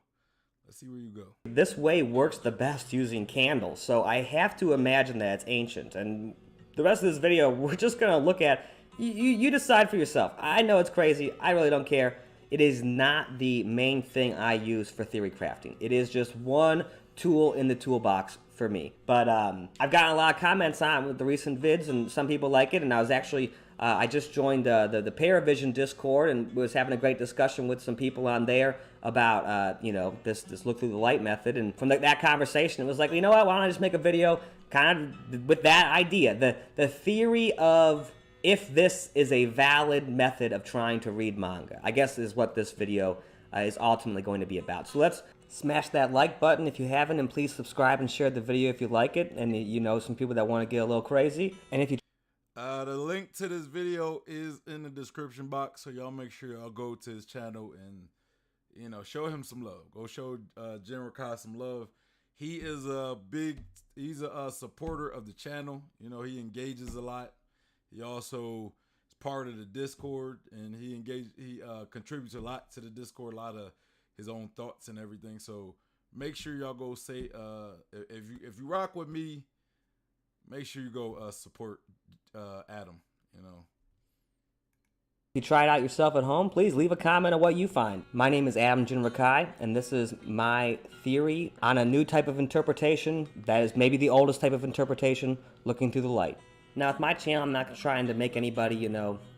Let's see where you go. This way works the best using candles, so I have to imagine that it's ancient. And the rest of this video, we're just gonna look at. You decide for yourself. I know it's crazy. I really don't care. It is not the main thing I use for theory crafting. It is just one tool in the toolbox for me. But I've gotten a lot of comments on with the recent vids, and some people like it. And I was actually, I just joined the Paravision Discord and was having a great discussion with some people on there about, this look through the light method. And from that conversation, it was like, you know what, why don't I just make a video kind of with that idea, the theory of if this is a valid method of trying to read manga, I guess is what this video is ultimately going to be about. So let's smash that like button if you haven't, and please subscribe and share the video if you like it, and some people that want to get a little crazy. And if you the link to this video is in the description box, so y'all make sure y'all go to his channel and show him some love. Go show JinRakai some love. He's a supporter of the channel. He engages a lot. He also is part of the Discord, and he contributes a lot to the Discord, a lot of his own thoughts and everything. So make sure y'all go say if you rock with me, make sure you go support Adam. If you try it out yourself at home, please leave a comment on what you find. My name is Adam JinRakai, and this is my theory on a new type of interpretation that is maybe the oldest type of interpretation, looking through the light. Now, with my channel, I'm not trying to make anybody,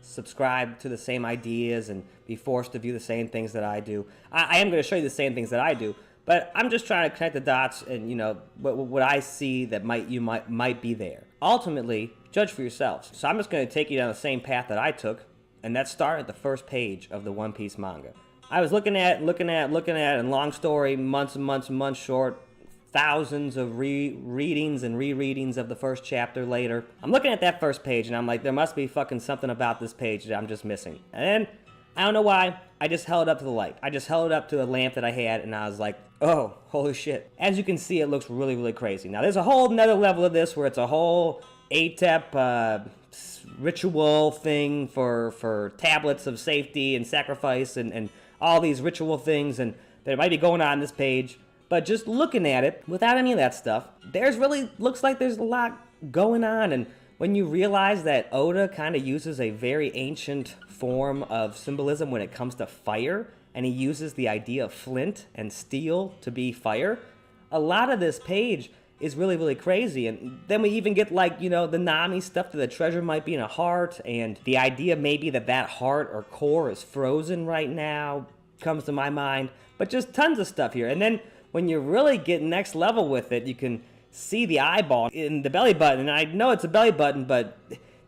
subscribe to the same ideas and be forced to view the same things that I do. I am going to show you the same things that I do, but I'm just trying to connect the dots and, what I see that might be there. Ultimately, judge for yourselves. So I'm just going to take you down the same path that I took, and that started at the first page of the One Piece manga. I was looking at, and long story, months and months and months short, thousands of readings and rereadings of the first chapter later. I'm looking at that first page and I'm like, there must be fucking something about this page that I'm just missing. And then, I don't know why, I just held it up to the light. I just held it up to a lamp that I had and I was like, oh, holy shit. As you can see, it looks really, really crazy. Now, there's a whole nother level of this where it's a whole ATEP ritual thing for tablets of safety and sacrifice and all these ritual things and that might be going on this page. But just looking at it, without any of that stuff, looks like there's a lot going on. And when you realize that Oda kind of uses a very ancient form of symbolism when it comes to fire, and he uses the idea of flint and steel to be fire, a lot of this page is really, really crazy. And then we even get the Nami stuff that the treasure might be in a heart, and the idea maybe that heart or core is frozen right now comes to my mind. But just tons of stuff here. And then when you really get next level with it, you can see the eyeball in the belly button. And I know it's a belly button, but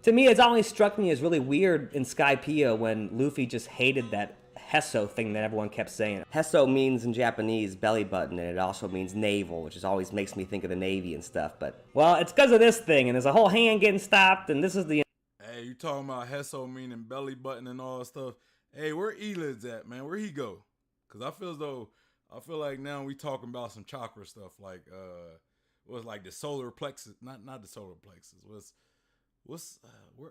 To me, it's always struck me as really weird in Skypiea when Luffy just hated that Hesso thing that everyone kept saying. Hesso means in Japanese belly button, and it also means navel, which is always makes me think of the Navy and stuff. But, well, it's because of this thing, and there's a whole hand getting stopped, and this is the... Hey, you talking about Hesso meaning belly button and all that stuff. Hey, where Elids at, man? Where he go? Because I feel like now we talking about some chakra stuff, like, what's like the solar plexus, not the solar plexus, where,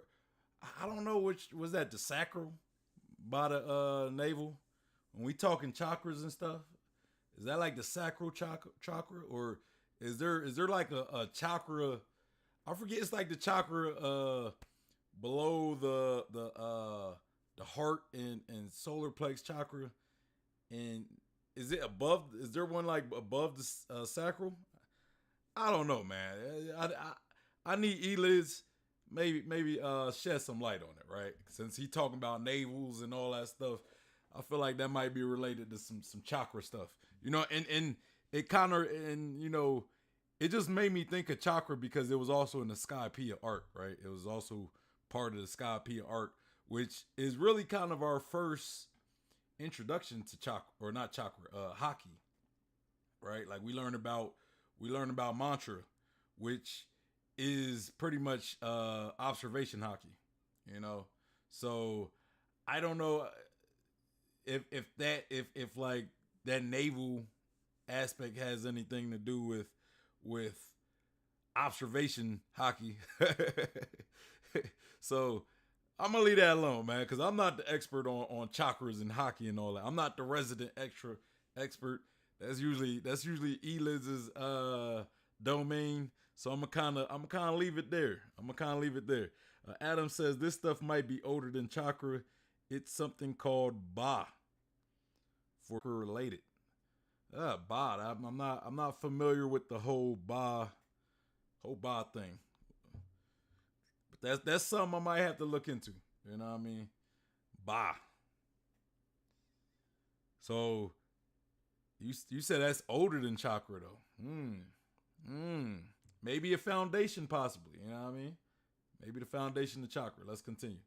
I don't know which, was that the sacral by the navel? When we talking chakras and stuff, is that like the sacral chakra, or is there like a chakra, I forget, it's like the chakra below the heart and solar plex chakra, and is it above? Is there one like above the sacral? I don't know, man. I need Elids maybe shed some light on it, right? Since he talking about navels and all that stuff, I feel like that might be related to some chakra stuff, you know. And it kind of, and you know, it just made me think of chakra because it was also in the Skypiea arc, right? It was also part of the Skypiea arc, which is really kind of our first introduction to chakra, or not chakra, hockey, right? Like we learned about mantra, which is pretty much observation hockey, you know. So I don't know if like that naval aspect has anything to do with observation hockey. So I'm gonna leave that alone, man, because I'm not the expert on chakras and hockey and all that. I'm not the resident expert. That's usually Elidz's domain. So I'm gonna kind of leave it there. Adam says this stuff might be older than chakra. It's something called Ba for related. Ba. I'm not familiar with the whole Ba thing. But that's something I might have to look into. You know what I mean? Ba. So you said that's older than chakra though. Maybe a foundation, possibly. You know what I mean? Maybe the foundation of chakra. Let's continue.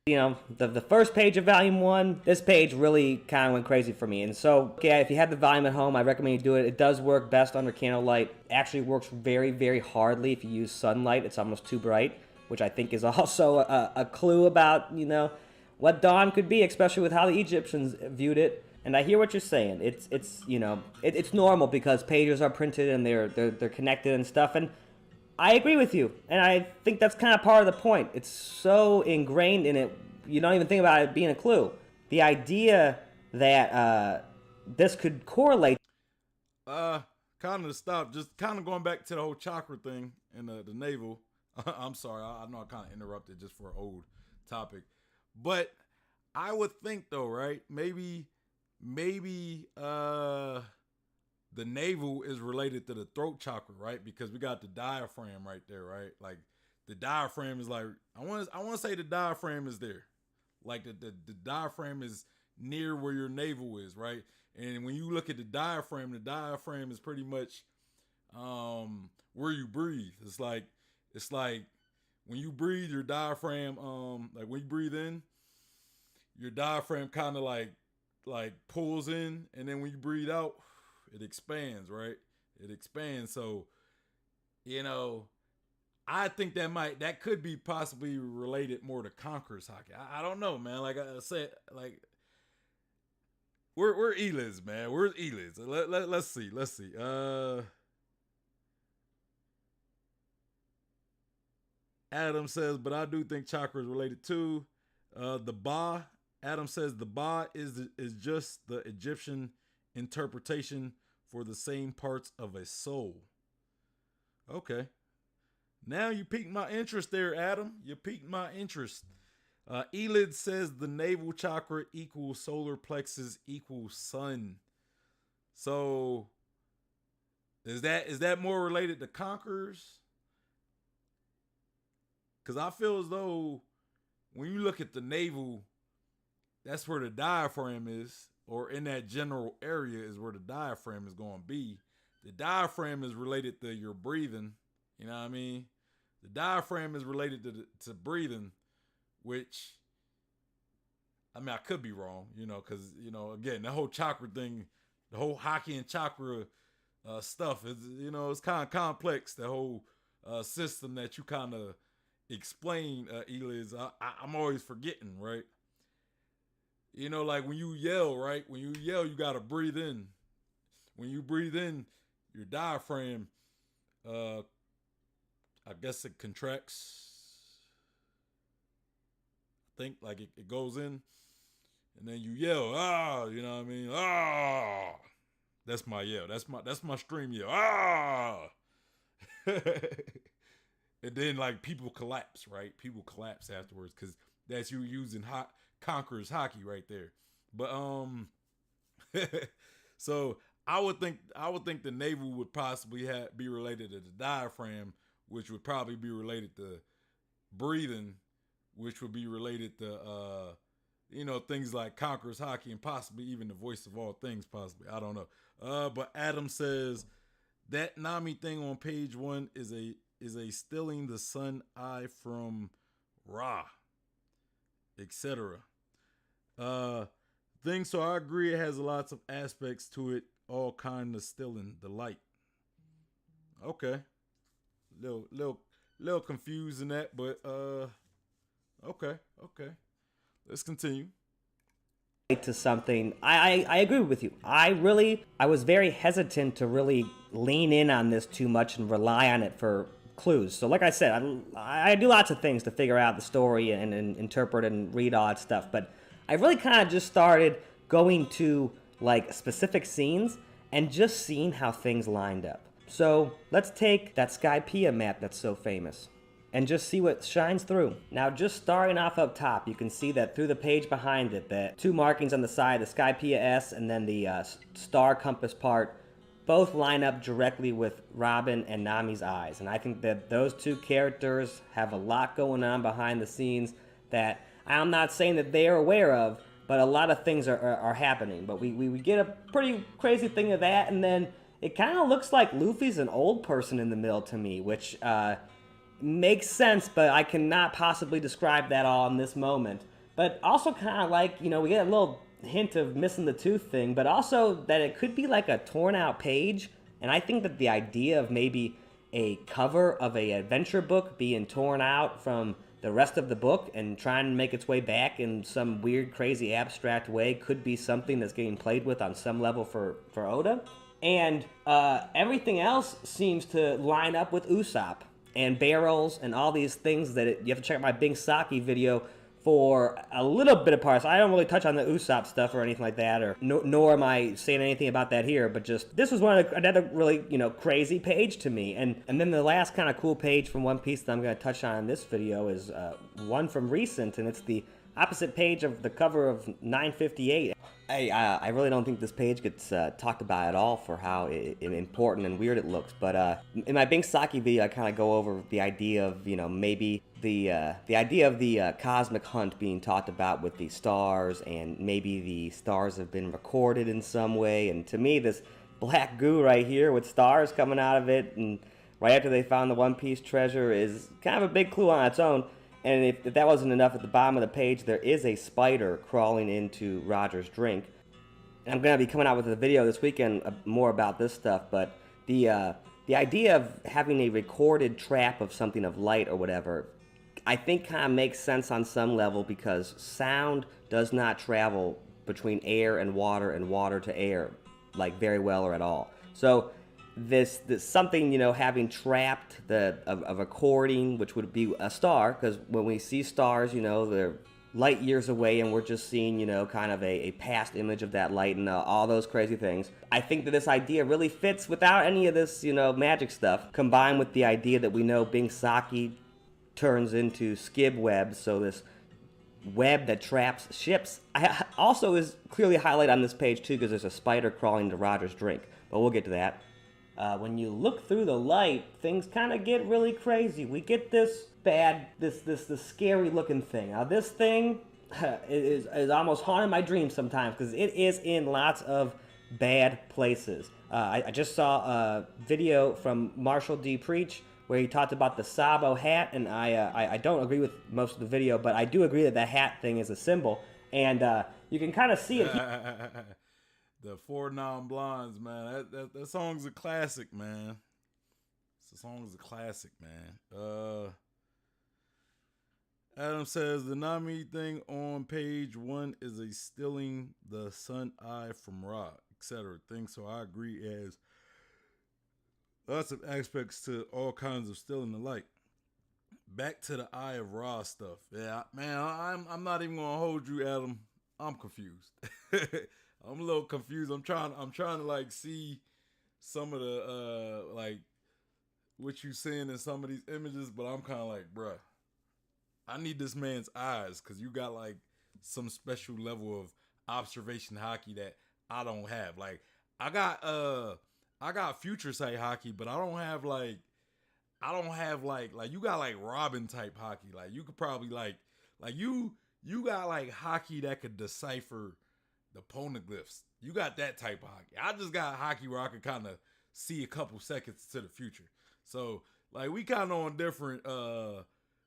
You know, the first page of Volume 1, this page really kind of went crazy for me. And so, okay, if you have the volume at home, I recommend you do it. It does work best under candlelight. Actually works very, very hardly if you use sunlight. It's almost too bright, which I think is also a clue about, you know, what dawn could be, especially with how the Egyptians viewed it. And I hear what you're saying. It's you know, it's normal because pages are printed and they're connected and stuff. And I agree with you. And I think that's kind of part of the point. It's so ingrained in it, you don't even think about it being a clue. The idea that this could correlate. Kind of to stop, just kind of going back to the whole chakra thing and the navel. I'm sorry, I know I kind of interrupted just for an old topic. But I would think though, right? Maybe the navel is related to the throat chakra, right? Because we got the diaphragm right there, right? Like the diaphragm is like, I want to say the diaphragm is there. Like the diaphragm is near where your navel is, right? And when you look at the diaphragm is pretty much where you breathe. It's like when you breathe, your diaphragm, like when you breathe in, your diaphragm kind of like pulls in, and then when you breathe out, it expands, right? It expands. So, you know, I think that could be possibly related more to Conqueror's hockey. I don't know, man. Like I said, like we're Elids, man. Where's Elids? Let's see. Adam says, but I do think chakra is related too. The Ba. Adam says the Ba is just the Egyptian interpretation for the same parts of a soul. Okay. Now you piqued my interest there, Adam. You piqued my interest. Elid says the navel chakra equals solar plexus equals sun. So is that more related to conquerors? Because I feel as though when you look at the navel, that's where the diaphragm is, or in that general area is where the diaphragm is going to be. The diaphragm is related to your breathing, you know what I mean? The diaphragm is related to breathing, which, I mean, I could be wrong, because, again, the whole chakra thing, the whole hockey and chakra stuff is, it's kind of complex. The whole system that you kind of explain, Eliz, I'm always forgetting, right? Like when you yell, right? When you yell, you got to breathe in. When you breathe in, your diaphragm, I guess it contracts. I think like it goes in, and then you yell, ah, you know what I mean? Ah, that's my yell. That's my stream yell. Ah, and then like people collapse, right? People collapse afterwards because that's you using Conqueror's hockey right there. But so I would think the navel would possibly be related to the diaphragm, which would probably be related to breathing, which would be related to things like Conqueror's hockey and possibly even the voice of all things, possibly. I don't know. But Adam says that Nami thing on page 1 is a stealing the sun eye from Ra, etc. Thing. So I agree it has lots of aspects to it, all kind of stealing the light. Okay. Little confused in that, but okay. Let's continue. To something, I agree with you. I was very hesitant to really lean in on this too much and rely on it for clues. So like I said, I do lots of things to figure out the story and interpret and read all that stuff, but I really kind of just started going to like specific scenes and just seeing how things lined up. So let's take that Skypiea map that's so famous and just see what shines through. Now, just starting off up top, you can see that through the page behind it, that 2 markings on the side, the Skypiea S and then the star compass part, both line up directly with Robin and Nami's eyes. And I think that those 2 characters have a lot going on behind the scenes that I'm not saying that they are aware of, but a lot of things are happening. But we get a pretty crazy thing of that, and then it kind of looks like Luffy's an old person in the middle to me, which makes sense, but I cannot possibly describe that all in this moment. But also kind of like, we get a little hint of missing the tooth thing, but also that it could be like a torn out page. And I think that the idea of maybe a cover of a adventure book being torn out from the rest of the book and trying to make its way back in some weird, crazy, abstract way could be something that's getting played with on some level for Oda. And everything else seems to line up with Usopp and barrels and all these things that you have to check out my Bing Saki video for a little bit of parts. I don't really touch on the Usopp stuff or anything like that, or nor am I saying anything about that here, but just this was another really crazy page to me. And then the last kind of cool page from One Piece that I'm going to touch on in this video is one from recent, and it's the opposite page of the cover of 958. I really don't think this page gets talked about at all for how important and weird it looks. But in my Bing Saki video, I kind of go over the idea of maybe the idea of the cosmic hunt being talked about with the stars, and maybe the stars have been recorded in some way. And to me, this black goo right here with stars coming out of it, and right after they found the One Piece treasure, is kind of a big clue on its own. And if that wasn't enough, at the bottom of the page, there is a spider crawling into Roger's drink. And I'm going to be coming out with a video this weekend more about this stuff, but the idea of having a recorded trap of something of light or whatever, I think kind of makes sense on some level, because sound does not travel between air and water to air, like very well or at all. So this something, having trapped a recording, which would be a star, because when we see stars, they're light years away, and we're just seeing, kind of a past image of that light and all those crazy things. I think that this idea really fits without any of this, magic stuff, combined with the idea that we know Bing Saki turns into skib web, so this web that traps ships also is clearly highlighted on this page too, because there's a spider crawling into Roger's drink, but we'll get to that. When you look through the light, things kind of get really crazy. We get this scary looking thing. Now this thing is almost haunting my dreams sometimes, because it is in lots of bad places. I just saw a video from Marshall D. Preach where he talked about the Sabo hat, and I don't agree with most of the video, but I do agree that the hat thing is a symbol, and you can kind of see it. The Four Non-Blondes, man. That song's a classic, man. The song's a classic, man. Adam says the Nami thing on page 1 is a stealing the sun eye from Ra, etc. thing. So I agree, as lots of aspects to all kinds of stealing the light. Back to the Eye of Ra stuff. Yeah, man, I'm not even gonna hold you, Adam. I'm confused. I'm a little confused. I'm trying to like see some of the like what you seeing in some of these images, but I'm kind of like, bruh, I need this man's eyes, because you got like some special level of observation hockey that I don't have. Like I got future sight hockey, but I don't have like you got like Robin type hockey. Like you could probably like you got like hockey that could decipher the poneglyphs. You got that type of hockey. I just got hockey where I could kind of see a couple seconds to the future. So like we kind of on different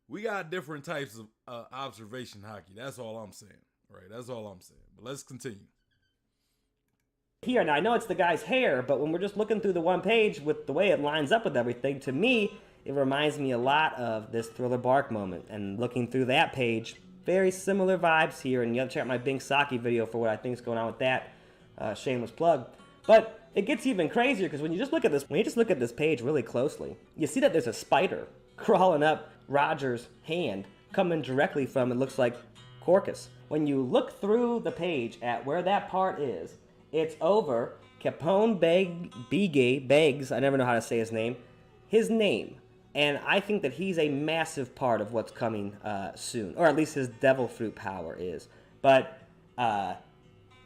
we got different types of observation hockey. That's all I'm saying. Right? That's all I'm saying. But let's continue. Here, now I know it's the guy's hair, but when we're just looking through the one page with the way it lines up with everything, to me, it reminds me a lot of this Thriller Bark moment. And looking through that page, very similar vibes here. And you have to check out my Bing Saki video for what I think is going on with that. Shameless plug. But it gets even crazier, because when you just look at this page really closely, you see that there's a spider crawling up Roger's hand, coming directly from, it looks like, Corcus. When you look through the page at where that part is, it's over Capone Begs, I never know how to say his name, And I think that he's a massive part of what's coming soon, or at least his devil fruit power is. But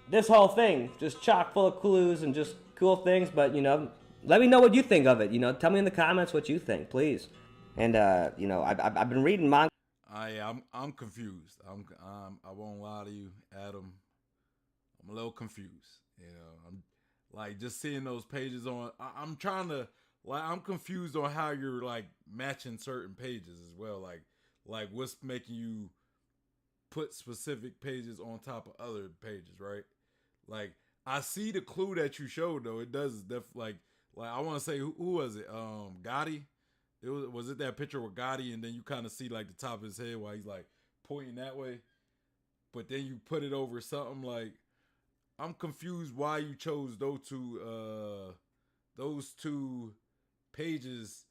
this whole thing, just chock full of clues and just cool things, but, you know, let me know what you think of it. You know, tell me in the comments what you think, please. And, you know, I've been reading manga. I'm confused. I won't lie to you, Adam. I'm a little confused. You know, I'm like just seeing those pages on. I'm trying to I'm confused on how you're like matching certain pages as well. Like what's making you put specific pages on top of other pages, right? Like I see the clue that you showed though. It does like I want to say who was it? Gotti. Was it that picture with Gotti, and then you kind of see like the top of his head while he's like pointing that way, but then you put it over something like. I'm confused why you chose those two pages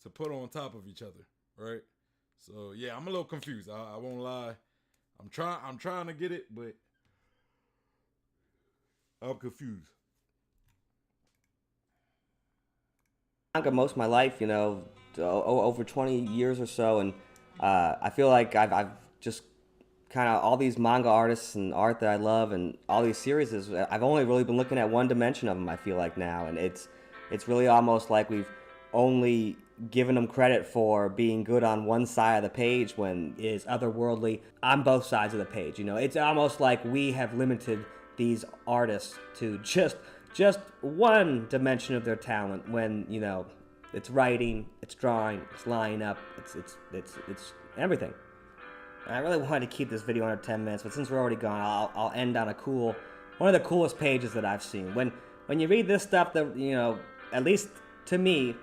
to put on top of each other, right? So yeah, I'm a little confused. I won't lie. I'm trying to get it, but I'm confused. Most of my life, you know, over 20 years or so, and I feel like I've just kind of all these manga artists and art that I love and all these series, I've only really been looking at one dimension of them, I feel like now, and it's really almost like we've only given them credit for being good on one side of the page when it is otherworldly on both sides of the page. You know, it's almost like we have limited these artists to just one dimension of their talent when, you know, it's writing, it's drawing, it's lining up, it's everything. I really wanted to keep this video under 10 minutes, but since we're already gone, I'll end on one of the coolest pages that I've seen. When you read this stuff, that, you know, at least to me,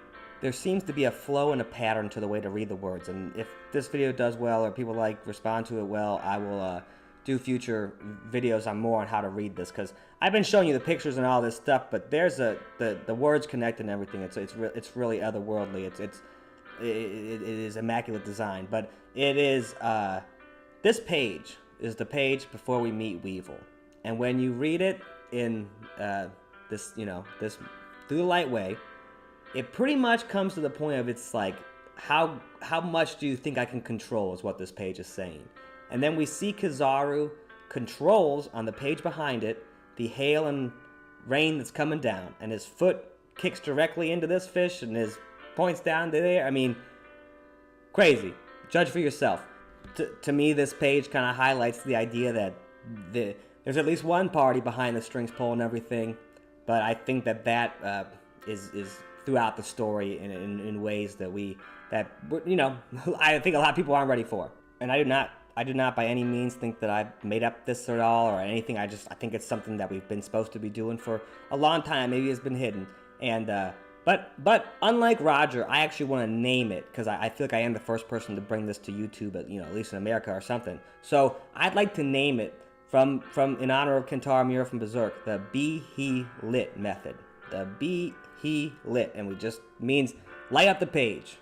there seems to be a flow and a pattern to the way to read the words. And if this video does well, or people respond to it well, I will do future videos on more on how to read this, because I've been showing you the pictures and all this stuff, but there's the words connect and everything. It's really otherworldly. It is immaculate design, but it is. This page is the page before we meet Weevil, and when you read it in this through the light way, it pretty much comes to the point of it's like how much do you think I can control is what this page is saying, and then we see Kizaru controls on the page behind it the hail and rain that's coming down, and his foot kicks directly into this fish and his points down to there. I mean, crazy. Judge for yourself. To me, this page kind of highlights the idea that there's at least one party behind the strings pulling everything, but I think that is throughout the story in ways that I think a lot of people aren't ready for. And I do not by any means think that I made up this at all or anything. I think it's something that we've been supposed to be doing for a long time. Maybe it's been hidden. And but unlike Roger, I actually want to name it because I feel like I am the first person to bring this to YouTube, at least in America or something. So I'd like to name it from in honor of Kentaro Miura from Berserk, the Be He Lit method. The Be He Lit, and we just means light up the page.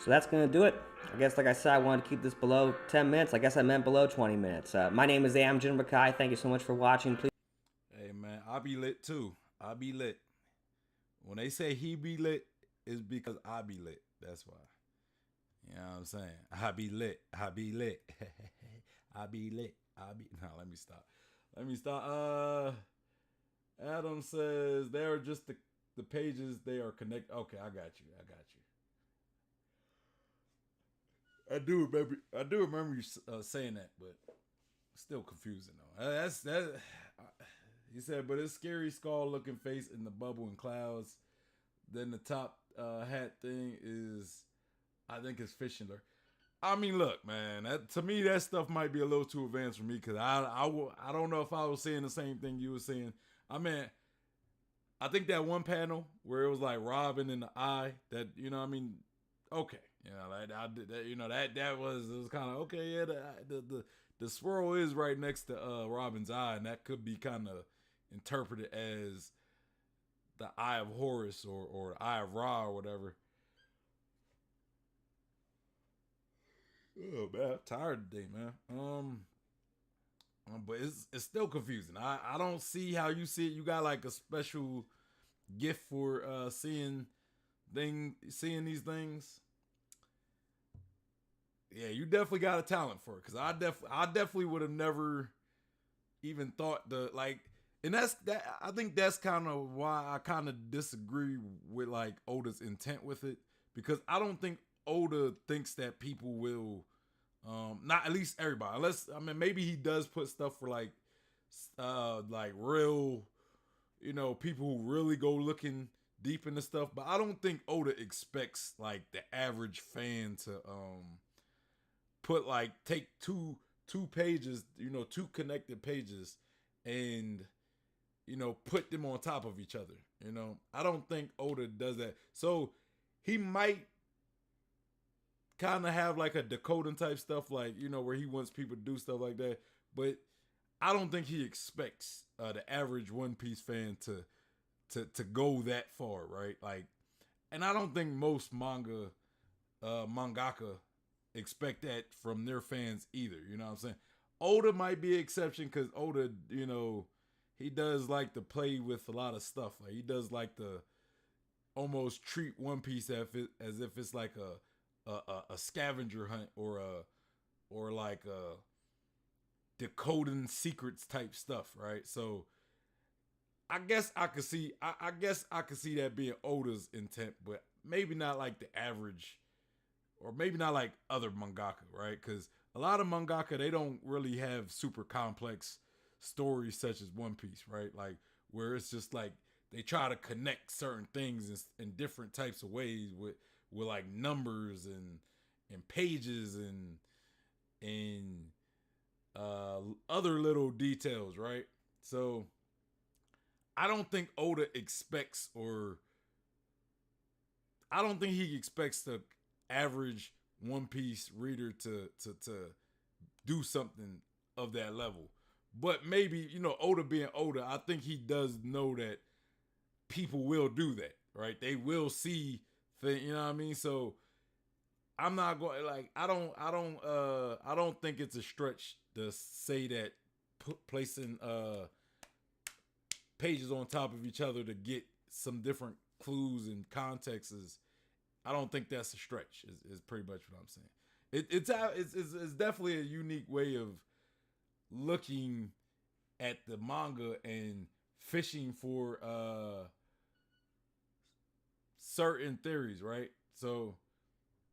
So that's gonna do it. I guess, like I said, I wanted to keep this below 10 minutes. I guess I meant below 20 minutes. My name is JinRakai. Thank you so much for watching. Please. Hey man, I be lit too. I be lit. When they say he be lit, it's because I be lit. That's why. You know what I'm saying? I be lit. I be lit. I be lit. No, let me stop. Adam says they are just the pages they are connected. Okay, I got you. I do remember you saying that, but still confusing though. He said, but it's scary skull looking face in the bubble and clouds. Then the top hat thing is, I think it's Fisher. I mean, look, man. To me, that stuff might be a little too advanced for me because I don't know if I was saying the same thing you were saying. I mean, I think that one panel where it was like Robin in the eye. That okay, that was kind of okay. Yeah, the swirl is right next to Robin's eye, and that could be kind of interpreted as the Eye of Horus or the Eye of Ra or whatever. Oh man, I'm tired today, man. But it's still confusing. I don't see how you see it. You got like a special gift for seeing these things. Yeah, you definitely got a talent for it. Cause I definitely would have never even thought and I think that's kind of why I kind of disagree with like Oda's intent with it, because I don't think Oda thinks that people will, not at least everybody, unless maybe he does put stuff for like real, people who really go looking deep into stuff, but I don't think Oda expects like the average fan to put like take two pages, two connected pages, and put them on top of each other. I don't think Oda does that. So he might kind of have like a decoding type stuff, like, where he wants people to do stuff like that. But I don't think he expects the average One Piece fan to go that far, right? Like, and I don't think most mangaka expect that from their fans either. You know what I'm saying? Oda might be an exception because Oda, he does like to play with a lot of stuff. Like he does like to almost treat One Piece as if it's like a scavenger hunt or like a decoding secrets type stuff, right? So I guess I could see that being Oda's intent, but maybe not like the average, or maybe not like other mangaka, right? Because a lot of mangaka, they don't really have super complex stories such as One Piece, right? Like where it's just like they try to connect certain things in different types of ways with like numbers and pages and other little details, right? So I don't think Oda expects, or I don't think he expects the average One Piece reader to do something of that level. But maybe, Oda being Oda, I think he does know that people will do that, right? They will see things, you know what I mean? So I'm not going, like, I don't think it's a stretch to say that placing pages on top of each other to get some different clues and contexts I don't think that's a stretch. Is pretty much what I'm saying. It's definitely a unique way of looking at the manga and fishing for certain theories, right? So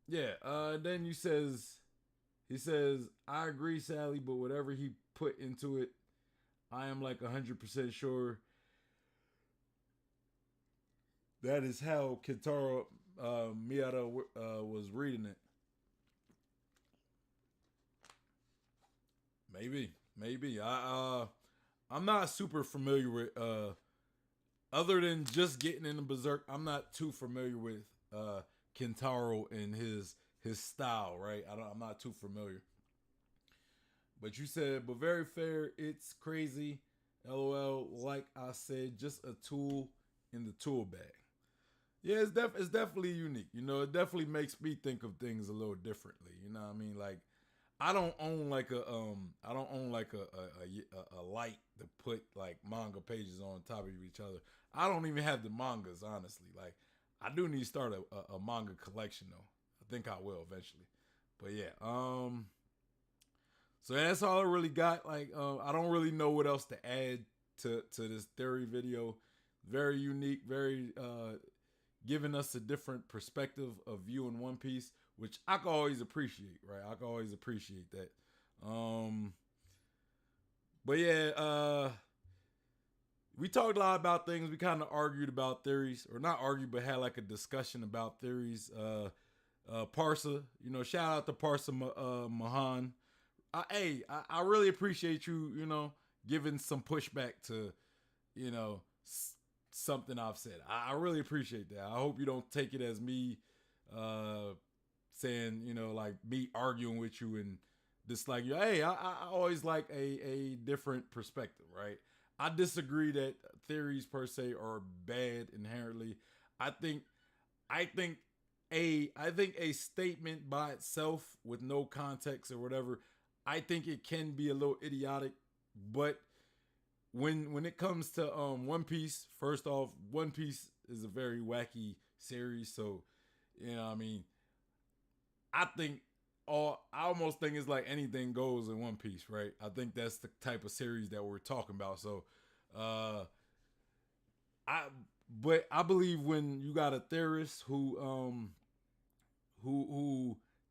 yeah, then he says, I agree, Sally, but whatever he put into it, I am like 100% sure that is how Kentaro Miata was reading it. Maybe. I'm not super familiar with other than just getting into Berserk. I'm not too familiar with Kentaro and his style, right? I'm not too familiar. But you said, but very fair. It's crazy. LOL. Like I said, just a tool in the tool bag. Yeah, it's definitely unique. You know, it definitely makes me think of things a little differently. You know what I mean? Like, I don't own like a light to put like manga pages on top of each other. I don't even have the mangas, honestly. Like, I do need to start a manga collection though. I think I will eventually. But yeah, so that's all I really got. Like, I don't really know what else to add to this theory video. Very unique, very giving us a different perspective of viewing One Piece, which I can always appreciate, right? I can always appreciate that. But yeah, we talked a lot about things. We kind of argued about theories, or not argued, but had like a discussion about theories. Parsa, you know, shout out to Parsa Mahan. I really appreciate you, you know, giving some pushback to, you know, something I've said. I really appreciate that. I hope you don't take it as me saying, you know, like me arguing with you and just like, hey, I always like a different perspective, right? I disagree that theories per se are bad inherently. I think a statement by itself with no context or whatever, I think it can be a little idiotic. But when it comes to One Piece, first off, One Piece is a very wacky series, so you know what I mean, I almost think it's like anything goes in One Piece, right? I think that's the type of series that we're talking about. So I believe when you got a theorist who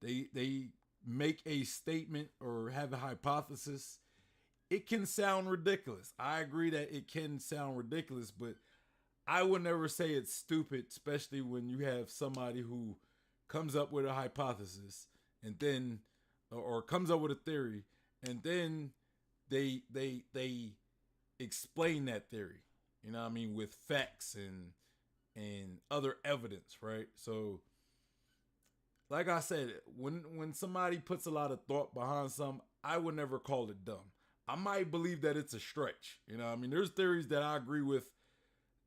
they make a statement or have a hypothesis, it can sound ridiculous. I agree that it can sound ridiculous, but I would never say it's stupid, especially when you have somebody who comes up with a hypothesis and then or comes up with a theory and then they explain that theory, you know what I mean, with facts and other evidence, right? So like I said, when somebody puts a lot of thought behind something, I would never call it dumb. I might believe that it's a stretch. You know what I mean? There's theories that I agree with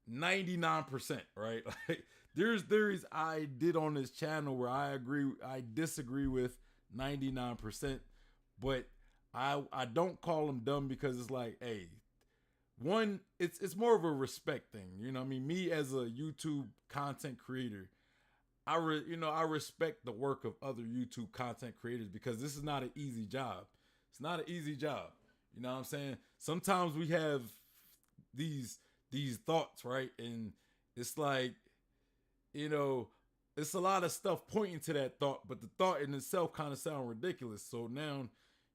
99%, right? Like, there's theories I did on this channel where I disagree with 99%, but I don't call them dumb because it's like, hey, one, it's more of a respect thing. You know what I mean? Me as a YouTube content creator, I respect the work of other YouTube content creators because this is not an easy job. It's not an easy job. You know what I'm saying? Sometimes we have these thoughts, right? And it's like, you know, it's a lot of stuff pointing to that thought, but the thought in itself kind of sounds ridiculous. So now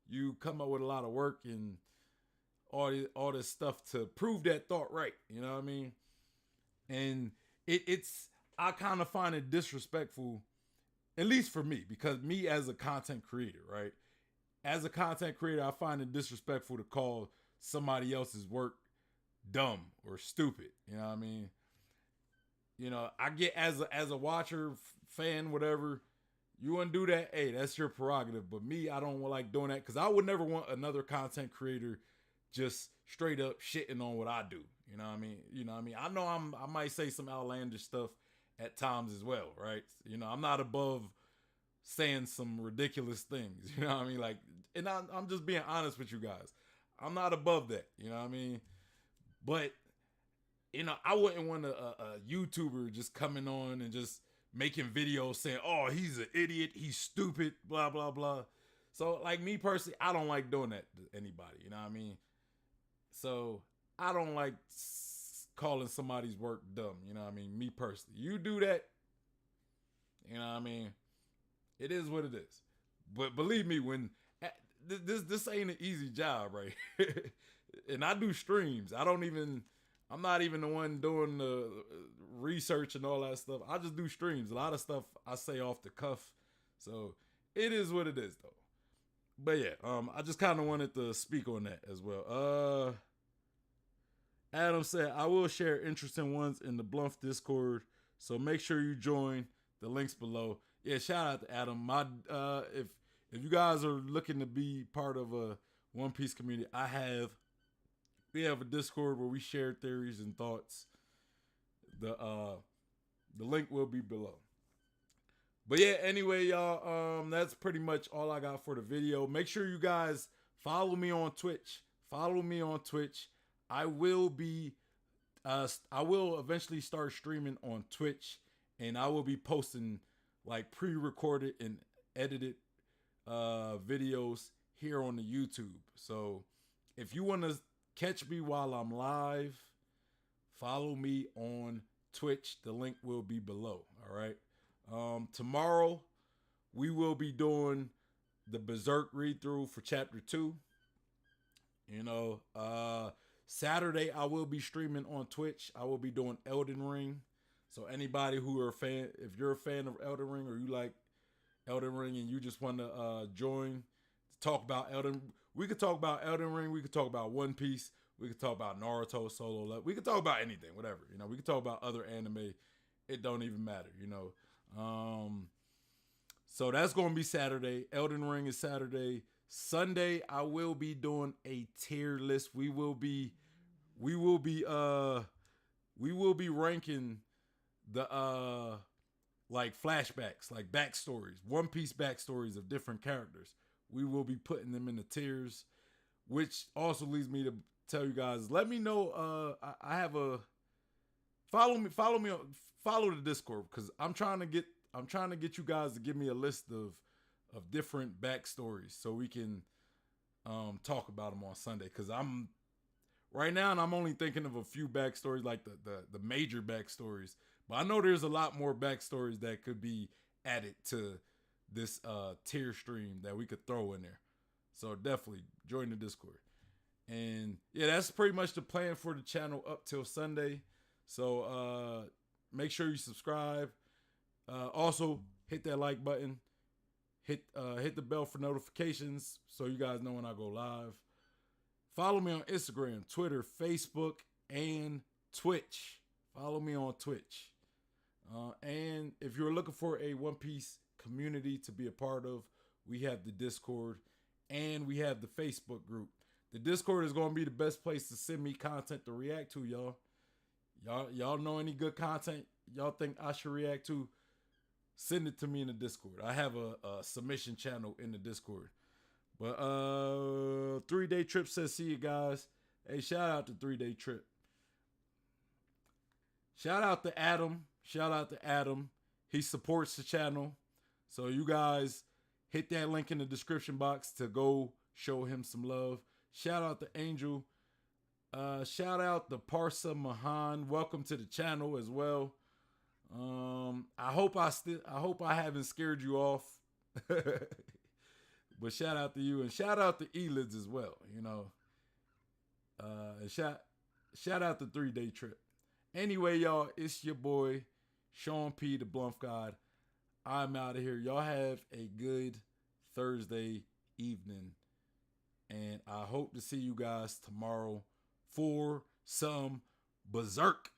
you come up with a lot of work and all this stuff to prove that thought right. You know what I mean? And it's I kind of find it disrespectful, at least for me, because me as a content creator, right? As a content creator, I find it disrespectful to call somebody else's work dumb or stupid. You know what I mean? You know, I get as a watcher, fan, whatever, you want to do that, hey, that's your prerogative. But me, I don't like doing that because I would never want another content creator just straight up shitting on what I do. You know what I mean? You know what I mean? I know I might say some outlandish stuff at times as well, right? You know, I'm not above saying some ridiculous things, you know what I mean? Like, and I'm just being honest with you guys. I'm not above that, you know what I mean? But, you know, I wouldn't want a YouTuber just coming on and just making videos saying, oh, he's an idiot, he's stupid, blah, blah, blah. So, like, me personally, I don't like doing that to anybody, you know what I mean? So, I don't like calling somebody's work dumb, you know what I mean? Me personally. You do that, you know what I mean? It is what it is. But believe me, when this ain't an easy job, right? And I do streams. I don't even I'm not even the one doing the research and all that stuff. I just do streams. A lot of stuff I say off the cuff. So it is what it is, though. But yeah, I just kind of wanted to speak on that as well. Adam said, I will share interesting ones in the Bluff Discord, so make sure you join. The links below. Yeah, shout out to Adam. If you guys are looking to be part of a One Piece community, we have a Discord where we share theories and thoughts. The link will be below. But yeah, anyway, y'all, that's pretty much all I got for the video. Make sure you guys follow me on Twitch. I will eventually start streaming on Twitch, and I will be posting like pre-recorded and edited videos here on the YouTube. So if you want to catch me while I'm live, follow me on Twitch. The link will be below. All right. Tomorrow we will be doing the Berserk read-through for chapter 2. Saturday I will be streaming on Twitch. I will be doing Elden Ring. So anybody who are a fan, if you're a fan of Elden Ring or you like Elden Ring and you just want to join to talk about we could talk about Elden Ring. We could talk about One Piece. We could talk about Naruto, Solo Level. We could talk about anything, whatever. We could talk about other anime. It don't even matter, So that's going to be Saturday. Elden Ring is Saturday. Sunday, I will be doing a tier list. We will be ranking the like flashbacks, like backstories, One Piece backstories of different characters. We will be putting them in the tiers, which also leads me to tell you guys, let me know. I have a follow the Discord, because I'm trying to get you guys to give me a list of different backstories so we can talk about them on Sunday. Because I'm right now and I'm only thinking of a few backstories, like the major backstories. But I know there's a lot more backstories that could be added to this tier stream that we could throw in there. So definitely join the Discord. And yeah, that's pretty much the plan for the channel up till Sunday. So make sure you subscribe. Also hit that like button. Hit the bell for notifications so you guys know when I go live. Follow me on Instagram, Twitter, Facebook, and Twitch. Follow me on Twitch. And if you're looking for a One Piece community to be a part of, we have the Discord and we have the Facebook group. The Discord is going to be the best place to send me content to react to, y'all. Y'all know any good content y'all think I should react to? Send it to me in the Discord. I have a submission channel in the Discord. But 3-Day Trip says, see you guys. Hey, shout out to 3-Day Trip. Shout out to Adam. He supports the channel. So you guys hit that link in the description box to go show him some love. Shout out to Angel. Shout out to Parsa Mahan. Welcome to the channel as well. I hope I haven't scared you off. But shout out to you, and shout out to Elids as well, and shout out to 3-Day Trip. Anyway, y'all, it's your boy Sean P, the Bluff God. I'm out of here. Y'all have a good Thursday evening, and I hope to see you guys tomorrow for some Berserk.